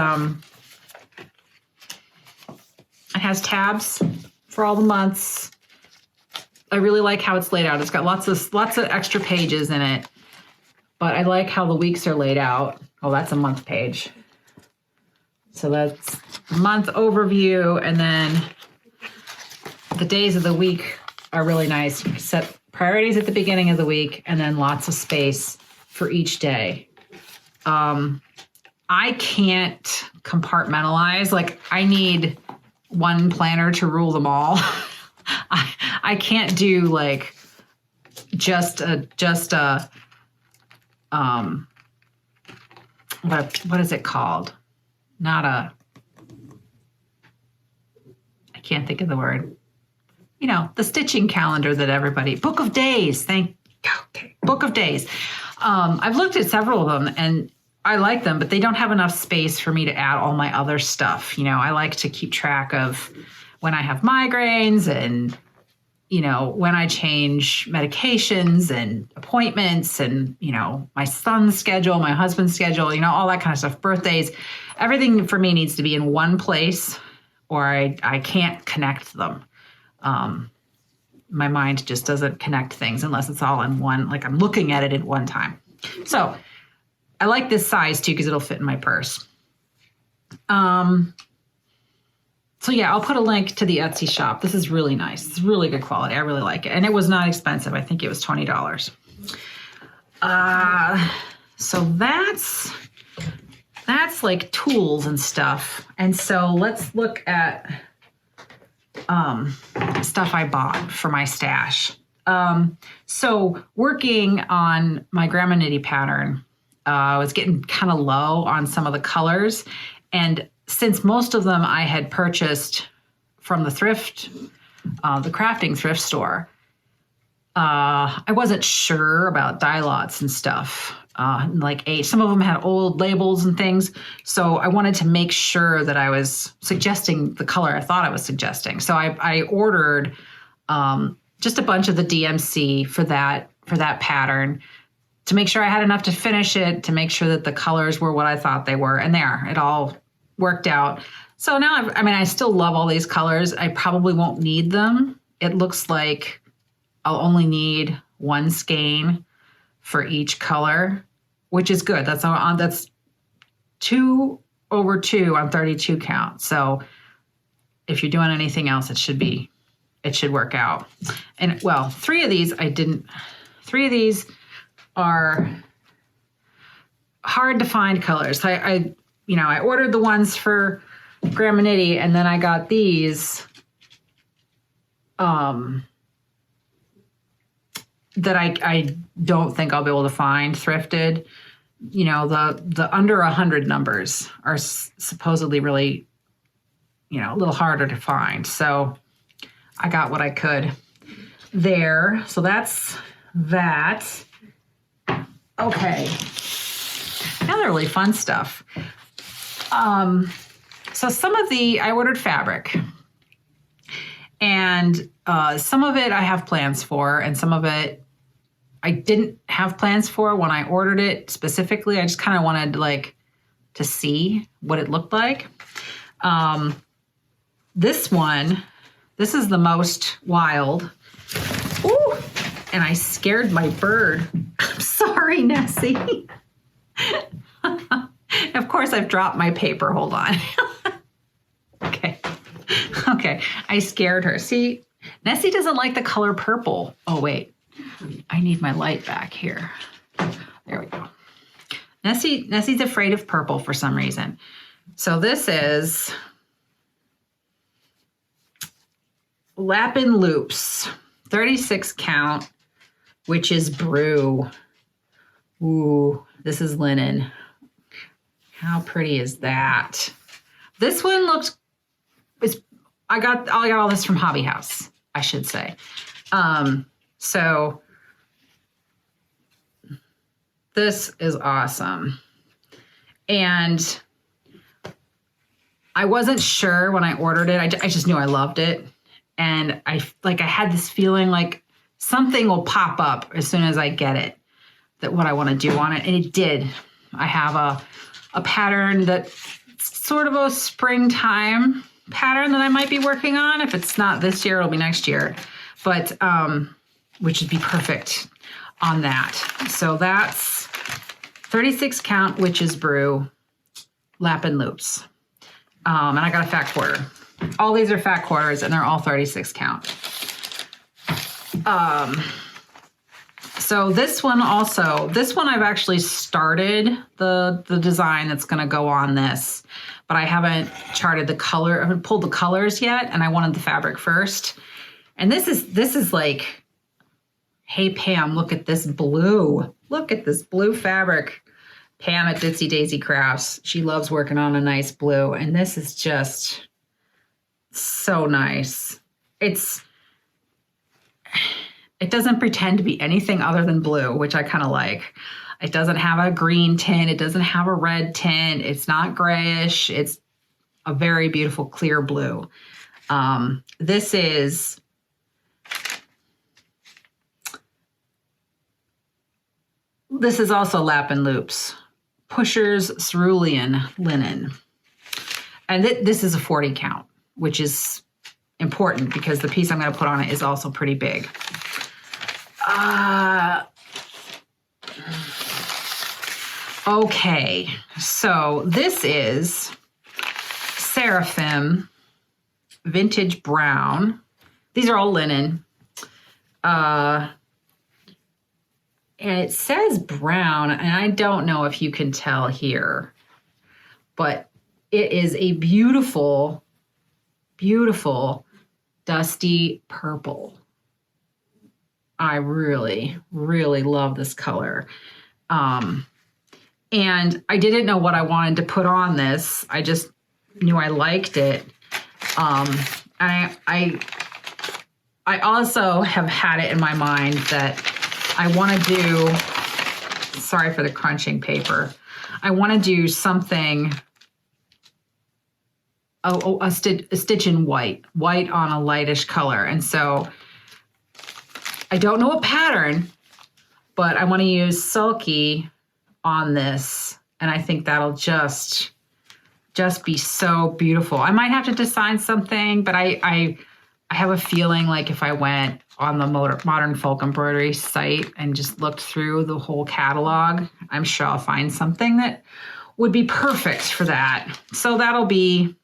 Speaker 1: tabs for all the months. I really like how it's laid out. It's got lots of extra pages in it, but I like how the weeks are laid out. Oh, that's a month page. So that's month overview, and then the days of the week are really nice. You set priorities at the beginning of the week, and then lots of space for each day. I can't compartmentalize. Like, I need one planner to rule them all. I can't do like just a what is it called? I can't think of the word. You know, the stitching calendar that everybody, book of days. Book of days. I've looked at several of them and I like them, but they don't have enough space for me to add all my other stuff. You know, I like to keep track of when I have migraines and, you know, when I change medications and appointments and, you know, my son's schedule, my husband's schedule, you know, all that kind of stuff, birthdays. Everything for me needs to be in one place or I can't connect them. My mind just doesn't connect things unless it's all in one, like I'm looking at it at one time. So I like this size too, because it'll fit in my purse. So yeah, I'll put a link to the Etsy shop. This is really nice. It's really good quality. I really like it. And it was not expensive. I think it was $20. So that's like tools and stuff. And so let's look at stuff I bought for my stash. So working on my Gramma Knitty pattern, I was getting kind of low on some of the colors. And since most of them I had purchased from the crafting thrift store, I wasn't sure about dye lots and stuff. Some of them had old labels and things. So I wanted to make sure that I was suggesting the color I thought I was suggesting. So I ordered just a bunch of the DMC for that pattern to make sure I had enough to finish it, to make sure that the colors were what I thought they were. And they are. It all worked out. So now, I still love all these colors. I probably won't need them. It looks like I'll only need one skein for each color, which is good. That's 2 over 2 on 32 count. So if you're doing anything else, it should work out. And well, 3 of these are hard to find colors. I ordered the ones for Gramma Knitty, and then I got these that I don't think I'll be able to find thrifted. You know, the under 100 numbers are supposedly really, you know, a little harder to find. So I got what I could there. So that's that. Okay. Now the really fun stuff. So some of I ordered fabric, and some of it I have plans for, and some of it I didn't have plans for when I ordered it specifically. I just kind of wanted to see what it looked like. This is the most wild. Ooh, and I scared my bird. I'm sorry, Nessie. Of course, I've dropped my paper. Hold on. Okay. I scared her. See, Nessie doesn't like the color purple. Oh, wait. I need my light back here. There we go. Nessie's afraid of purple for some reason. So this is Lappin' Loops, 36 count, which is brew. Ooh, this is linen. How pretty is that? This one looks, I got all this from Hobby House, I should say. So this is awesome. And I wasn't sure when I ordered it. I just knew I loved it. And I had this feeling like something will pop up as soon as I get it, that what I want to do on it. And it did. I have a pattern that's sort of a springtime pattern that I might be working on. If it's not this year, it'll be next year. But which would be perfect on that. So that's 36 count witch's brew, Lappin' Loops. And I got a fat quarter. All these are fat quarters, and they're all 36 count. So this one I've actually started the design that's going to go on this, but I haven't charted the color. I haven't pulled the colors yet, and I wanted the fabric first. And this is like, hey, Pam, look at this blue. Look at this blue fabric. Pam at Ditsy Daisy Crafts. She loves working on a nice blue, and this is just so nice. It doesn't pretend to be anything other than blue, which I kind of like. It doesn't have a green tint. It doesn't have a red tint. It's not grayish. It's a very beautiful clear blue. This is also Lappin' Loops, Pusher's Cerulean Linen. And this is a 40 count, which is important because the piece I'm going to put on it is also pretty big. Okay, so this is Seraphim Vintage Brown. These are all linen. And it says brown, and I don't know if you can tell here, but it is a beautiful, beautiful dusty purple. I really, really love this color. And I didn't know what I wanted to put on this. I just knew I liked it. I also have had it in my mind that I want to do, sorry for the crunching paper. I want to do something, a stitch in white on a lightish color. And so I don't know a pattern, but I want to use Sulky on this. And I think that'll just be so beautiful. I might have to design something, but I have a feeling like if I went on the Modern Folk Embroidery site and just looked through the whole catalog, I'm sure I'll find something that would be perfect for that. So that'll be,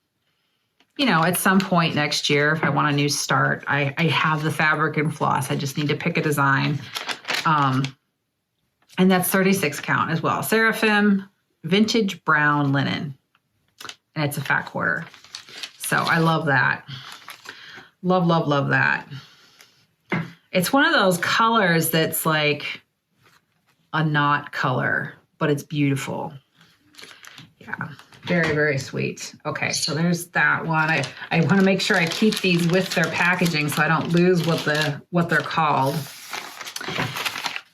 Speaker 1: at some point next year, if I want a new start. I have the fabric and floss. I just need to pick a design. And that's 36 count as well. Seraphim Vintage Brown Linen. And it's a fat quarter. So I love that. Love, love, love that. It's one of those colors that's like a knot color, but it's beautiful. Yeah, very, very sweet. Okay, so there's that one. I want to make sure I keep these with their packaging so I don't lose what they're called.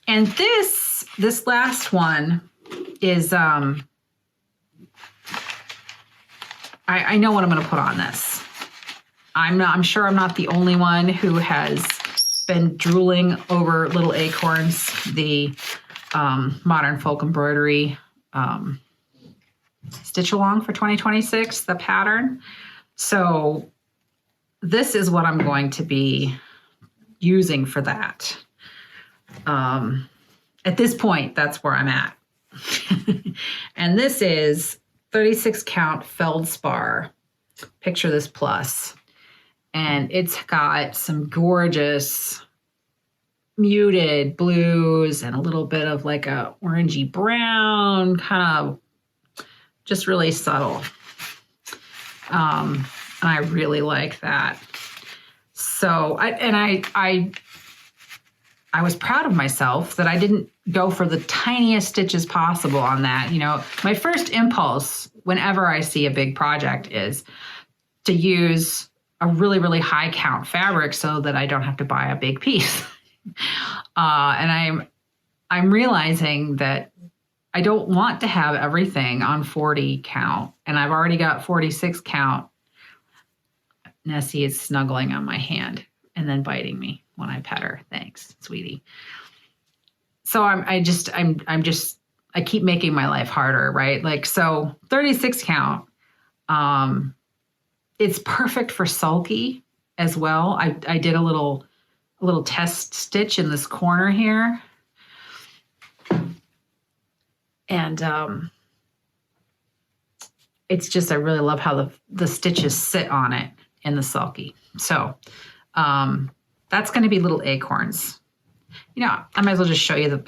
Speaker 1: And this last one is I know what I'm going to put on this. I'm sure I'm not the only one who has been drooling over Little Acorns, the Modern Folk Embroidery Stitch Along for 2026, the pattern. So this is what I'm going to be using for that. At this point, that's where I'm at. And this is 36 count feldspar. Picture this plus. And it's got some gorgeous muted blues and a little bit of like a orangey brown, kind of just really subtle. And I really like that. So I was proud of myself that I didn't go for the tiniest stitches possible on that. You know, my first impulse whenever I see a big project is to use a really, really high count fabric so that I don't have to buy a big piece. And I'm realizing that I don't want to have everything on 40 count, and I've already got 46 count. Nessie is snuggling on my hand and then biting me when I pet her. Thanks, sweetie. So I keep making my life harder, right? Like, so 36 count, it's perfect for sulky as well. I did a little test stitch in this corner here. And it's just, I really love how the stitches sit on it in the sulky. So that's going to be Little Acorns. You know, I might as well just show you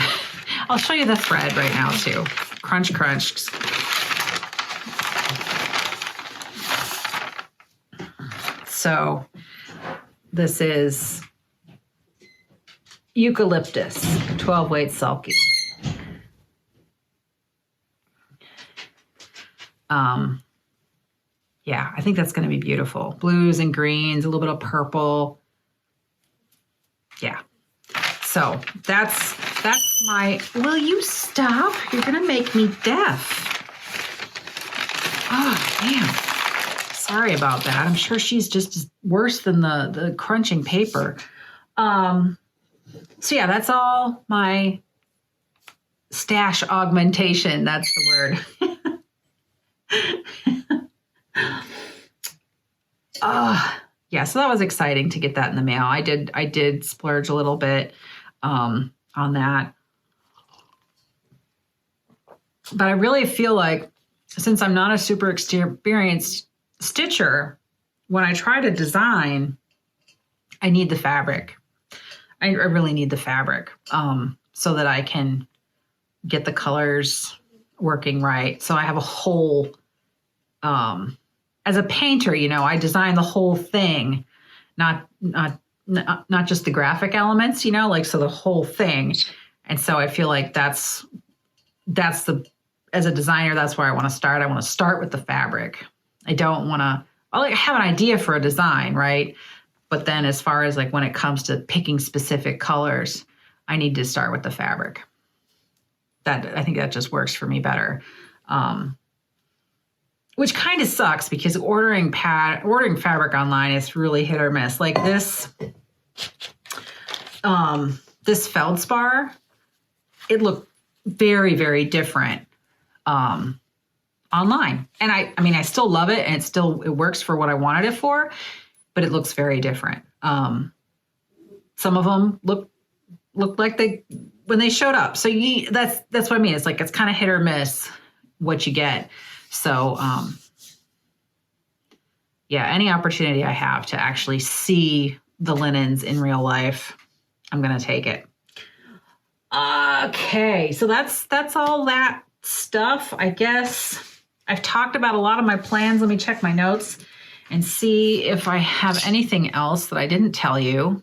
Speaker 1: I'll show you the thread right now too. Crunch, crunch. So this is eucalyptus, 12 weight sulky. Yeah, I think that's going to be beautiful. Blues and greens, a little bit of purple. Yeah. So that's my, will you stop? You're going to make me deaf. Oh, man. Sorry about that. I'm sure she's just worse than the crunching paper. So yeah, that's all my stash augmentation. That's the word. Yeah, so that was exciting to get that in the mail. I did splurge a little bit on that. But I really feel like, since I'm not a super experienced stitcher, when I try to design, I need the fabric. I really need the fabric so that I can get the colors working right. So I have a whole, as a painter, you know, I design the whole thing, not just the graphic elements, you know, like, so the whole thing. And so I feel like that's as a designer, that's where I want to start. I want to start with the fabric. I don't want to, I have an idea for a design, right? But then as far as like when it comes to picking specific colors, I need to start with the fabric. I think that just works for me better. Which kind of sucks because ordering fabric online is really hit or miss. Like this feldspar, it looked very, very different online. And I mean, I still love it, and it works for what I wanted it for, but it looks very different. Some of them look like when they showed up. So that's what I mean. It's like, it's kind of hit or miss what you get. So, yeah, any opportunity I have to actually see the linens in real life, I'm going to take it. Okay, so that's all that stuff. I guess I've talked about a lot of my plans. Let me check my notes and see if I have anything else that I didn't tell you.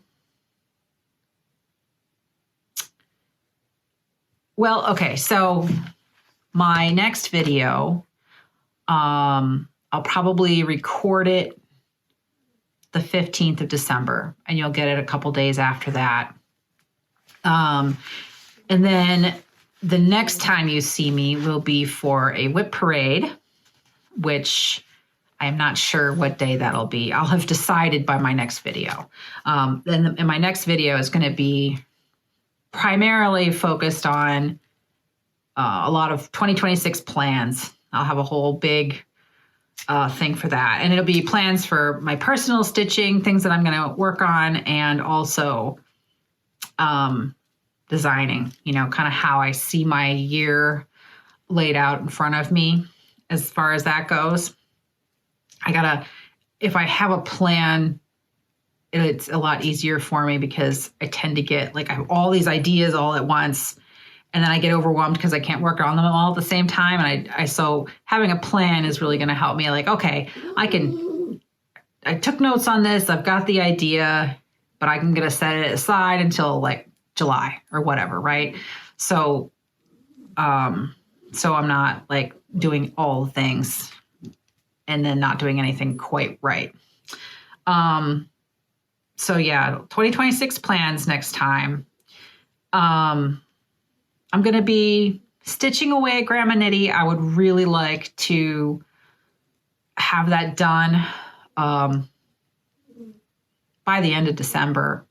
Speaker 1: Well, okay. So my next video, I'll probably record it the 15th of December, and you'll get it a couple days after that. And then the next time you see me will be for a whip parade, which I'm not sure what day that'll be. I'll have decided by my next video. And my next video is going to be primarily focused on a lot of 2026 plans. I'll have a whole big thing for that. And it'll be plans for my personal stitching, things that I'm going to work on, and also designing, kind of how I see my year laid out in front of me as far as that goes. If I have a plan, it's a lot easier for me because I tend to get I have all these ideas all at once, and then I get overwhelmed because I can't work on them all at the same time. And so having a plan is really going to help me. Okay, I took notes on this. I've got the idea, but I'm going to set it aside until July or whatever. Right. So I'm not doing all the things and then not doing anything quite right. So yeah, 2026 plans next time. I'm going to be stitching away at Gramma Knitty. I would really like to have that done by the end of December.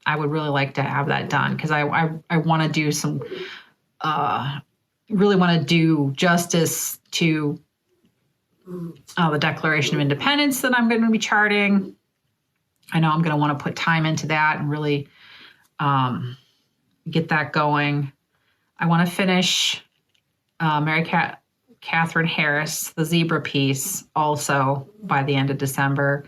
Speaker 1: I would really like to have that done because I want to do some, really want to do justice to the Declaration of Independence that I'm going to be charting. I know I'm going to want to put time into that and really get that going. I want to finish Mary Catherine Harris, the zebra piece, also by the end of December.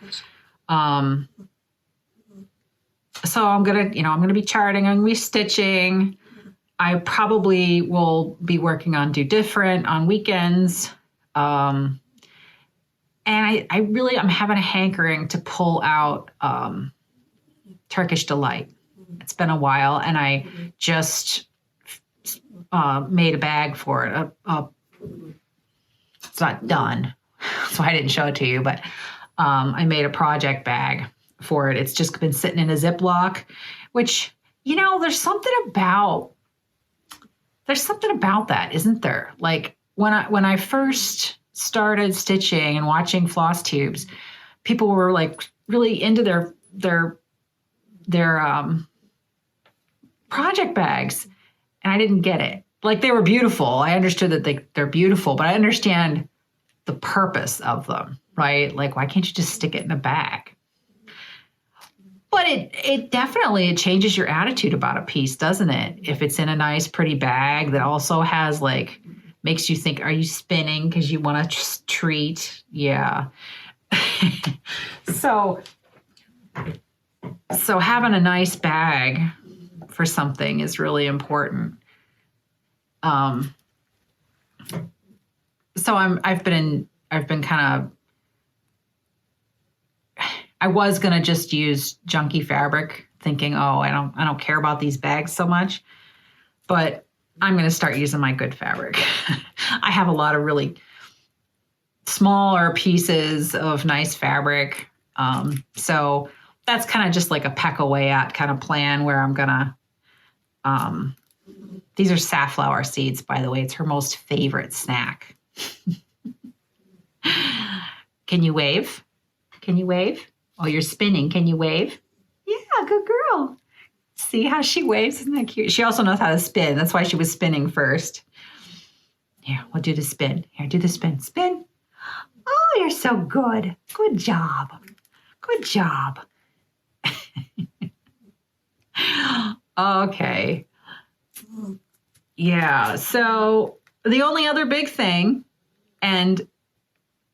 Speaker 1: So I'm gonna be charting. I'm gonna be stitching. I probably will be working on Do Different on weekends. And I'm having a hankering to pull out Turkish Delight. It's been a while, and I just made a bag for it. It's not done, so I didn't show it to you, but I made a project bag for it. It's just been sitting in a Ziploc, which, there's something about that, isn't there? When I first started stitching and watching Flosstubes, people were really into their project bags, and I didn't get it. They were beautiful. I understood that they're beautiful, but I understand the purpose of them, right? Why can't you just stick it in a bag? But it definitely changes your attitude about a piece, doesn't it? If it's in a nice, pretty bag that also has makes you think, are you spinning because you want to just treat? Yeah. So having a nice bag for something is really important. So I've been kind of, I was going to just use junky fabric thinking, I don't care about these bags so much, but I'm going to start using my good fabric. I have a lot of really smaller pieces of nice fabric. So that's kind of just a peck away at kind of plan where I'm going to, these are safflower seeds, by the way. It's her most favorite snack. Can you wave? Can you wave? Oh, you're spinning. Can you wave? Yeah, good girl. See how she waves? Isn't that cute? She also knows how to spin. That's why she was spinning first. Here, we'll do the spin. Here, do the spin. Spin. Oh, you're so good. Good job. Good job. Okay. Yeah, so the only other big thing, and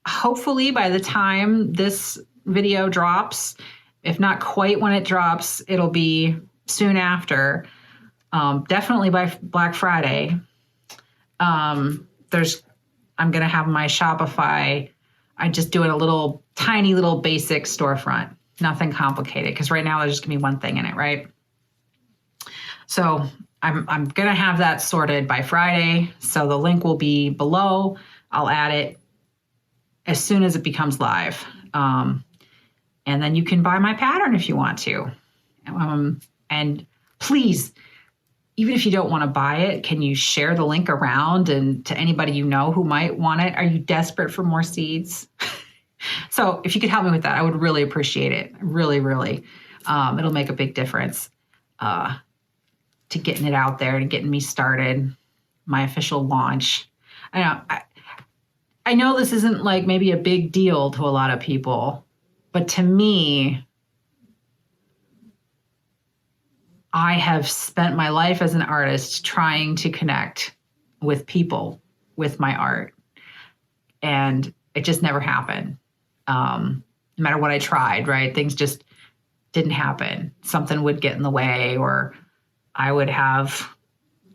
Speaker 1: hopefully by the time this video drops, if not quite when it drops, it'll be soon after, definitely by Black Friday. I'm going to have my Shopify. I'm just doing a tiny little basic storefront, nothing complicated, because right now there's just going to be one thing in it, right? So I'm going to have that sorted by Friday. So the link will be below. I'll add it as soon as it becomes live. And then you can buy my pattern if you want to. And please, even if you don't want to buy it, can you share the link around and to anybody you know who might want it? Are you desperate for more seeds? So if you could help me with that, I would really appreciate it. Really, really. It'll make a big difference to getting it out there and getting me started, my official launch. I know this isn't like maybe a big deal to a lot of people, but to me, I have spent my life as an artist trying to connect with people with my art, and it just never happened. No matter what I tried, right? Things just didn't happen. Something would get in the way, or I would have,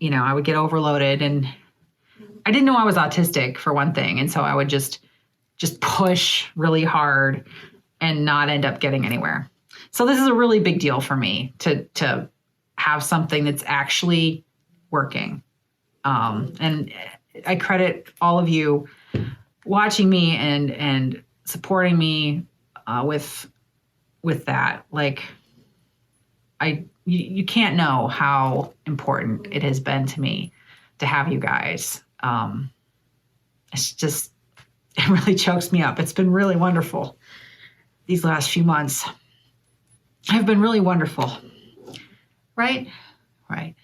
Speaker 1: I would get overloaded, and I didn't know I was autistic for one thing. And so I would just push really hard and not end up getting anywhere. So this is a really big deal for me to have something that's actually working. And I credit all of you watching me and supporting me with that. Like, you can't know how important it has been to me to have you guys. It really chokes me up. It's been really wonderful. These last few months have been really wonderful. Right? Right.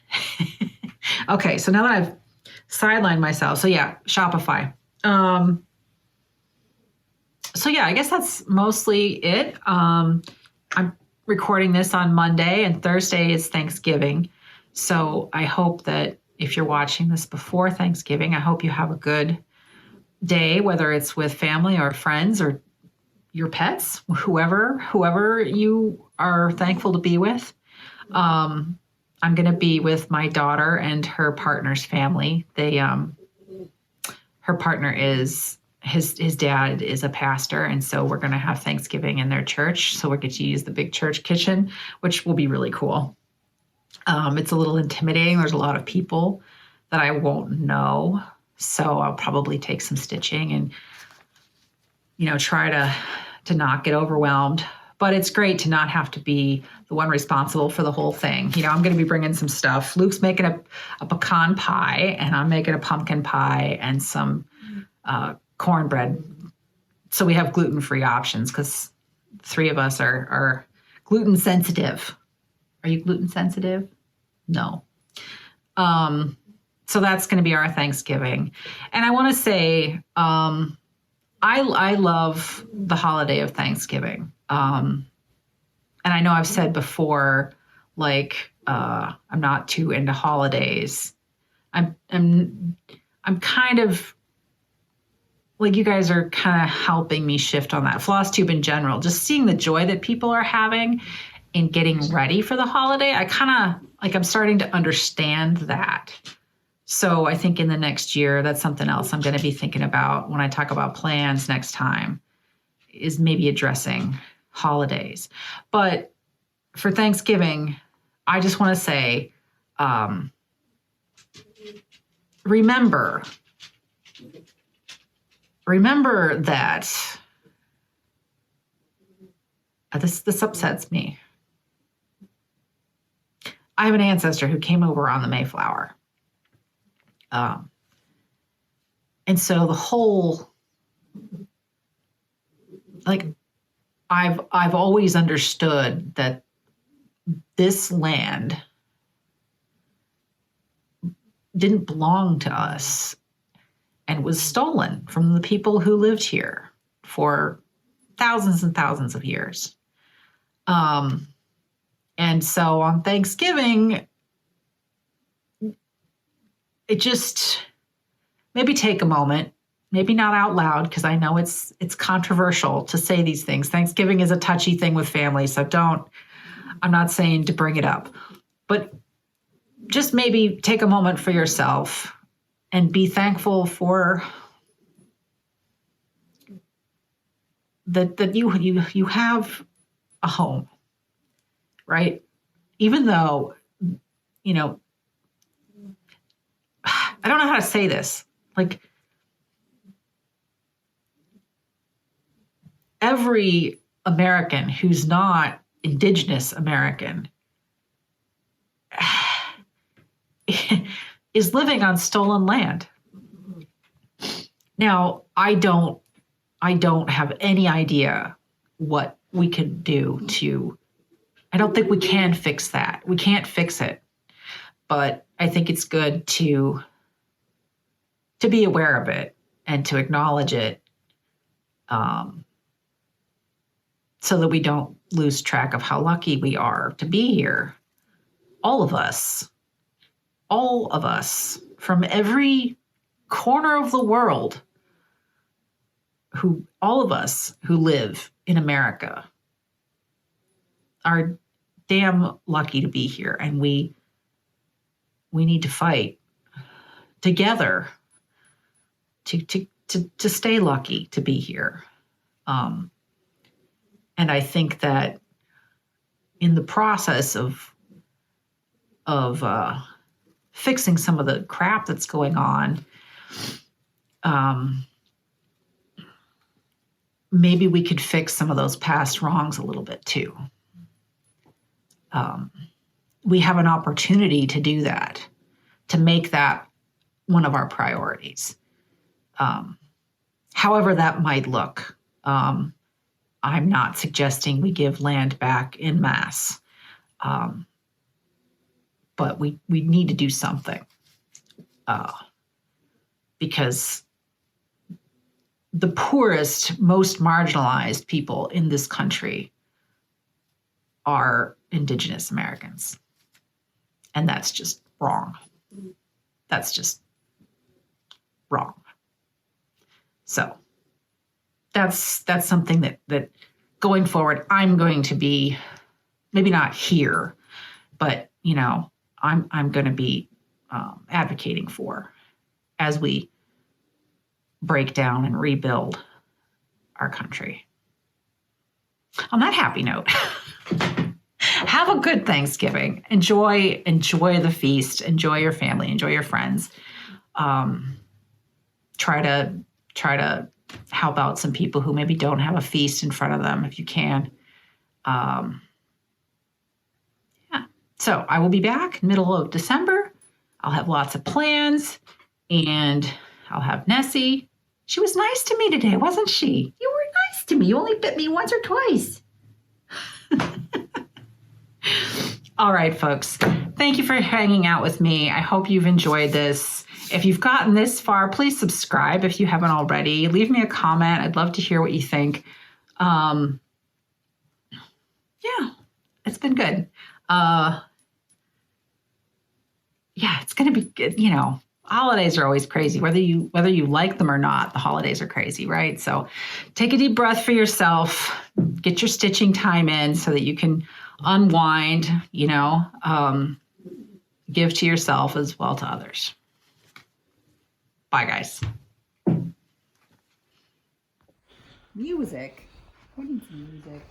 Speaker 1: Okay, so now that I've sidelined myself, so yeah, Shopify. So yeah, I guess that's mostly it. I'm recording this on Monday, and Thursday is Thanksgiving. So I hope that if you're watching this before Thanksgiving, I hope you have a good day, whether it's with family or friends or your pets, whoever you are thankful to be with. I'm going to be with my daughter and her partner's family. Her partner his dad is a pastor, and so we're going to have Thanksgiving in their church. So we get to use the big church kitchen, which will be really cool. It's a little intimidating. There's a lot of people that I won't know, so I'll probably take some stitching and try to not get overwhelmed. But it's great to not have to be the one responsible for the whole thing. I'm going to be bringing some stuff. Luke's making a pecan pie, and I'm making a pumpkin pie and some cornbread. So we have gluten-free options because 3 of us are gluten sensitive. Are you gluten sensitive? No. So that's going to be our Thanksgiving. And I want to say, I love the holiday of Thanksgiving. And I know I've said before, like, I'm not too into holidays. I'm kind of like, you guys are kind of helping me shift on that. Flosstube in general, just seeing the joy that people are having in getting ready for the holiday. I kind of like, I'm starting to understand that. So I think in the next year, that's something else I'm going to be thinking about when I talk about plans next time, is maybe addressing holidays. But for Thanksgiving, I just want to say, remember that this upsets me. I have an ancestor who came over on the Mayflower. And so the whole, like, I've always understood that this land didn't belong to us and was stolen from the people who lived here for thousands and thousands of years. And so on Thanksgiving, it just, maybe take a moment, maybe not out loud, because I know it's controversial to say these things. Thanksgiving is a touchy thing with family, so I'm not saying to bring it up, but just maybe take a moment for yourself and be thankful for that you have a home, right? Even though, I don't know how to say this. Like every American who's not Indigenous American is living on stolen land. Now, I don't have any idea what we could do to, I don't think we can fix that. We can't fix it. But I think it's good to be aware of it and to acknowledge it, so that we don't lose track of how lucky we are to be here. All of us from every corner of the world, all of us who live in America are damn lucky to be here, and we need to fight together to stay lucky to be here. And I think that in the process of fixing some of the crap that's going on, maybe we could fix some of those past wrongs a little bit too. We have an opportunity to do that, to make that one of our priorities. However that might look. I'm not suggesting we give land back en masse, but we need to do something, because the poorest, most marginalized people in this country are Indigenous Americans, and that's just wrong. That's just wrong. So that's something that going forward, I'm going to be, maybe not here, but I'm going to be advocating for as we break down and rebuild our country. On that happy note, have a good Thanksgiving. Enjoy the feast. Enjoy your family. Enjoy your friends. Try to help out some people who maybe don't have a feast in front of them if you can. Yeah. So I will be back middle of December. I'll have lots of plans, and I'll have Nessie. She was nice to me today, wasn't she? You were nice to me. You only bit me once or twice. All right, folks. Thank you for hanging out with me. I hope you've enjoyed this. If you've gotten this far, please subscribe if you haven't already. Leave me a comment. I'd love to hear what you think. Yeah, it's been good. Yeah, it's going to be good. Holidays are always crazy. Whether you like them or not, the holidays are crazy, right? So take a deep breath for yourself. Get your stitching time in so that you can unwind, give to yourself as well to others. Bye, guys. Music. What is music?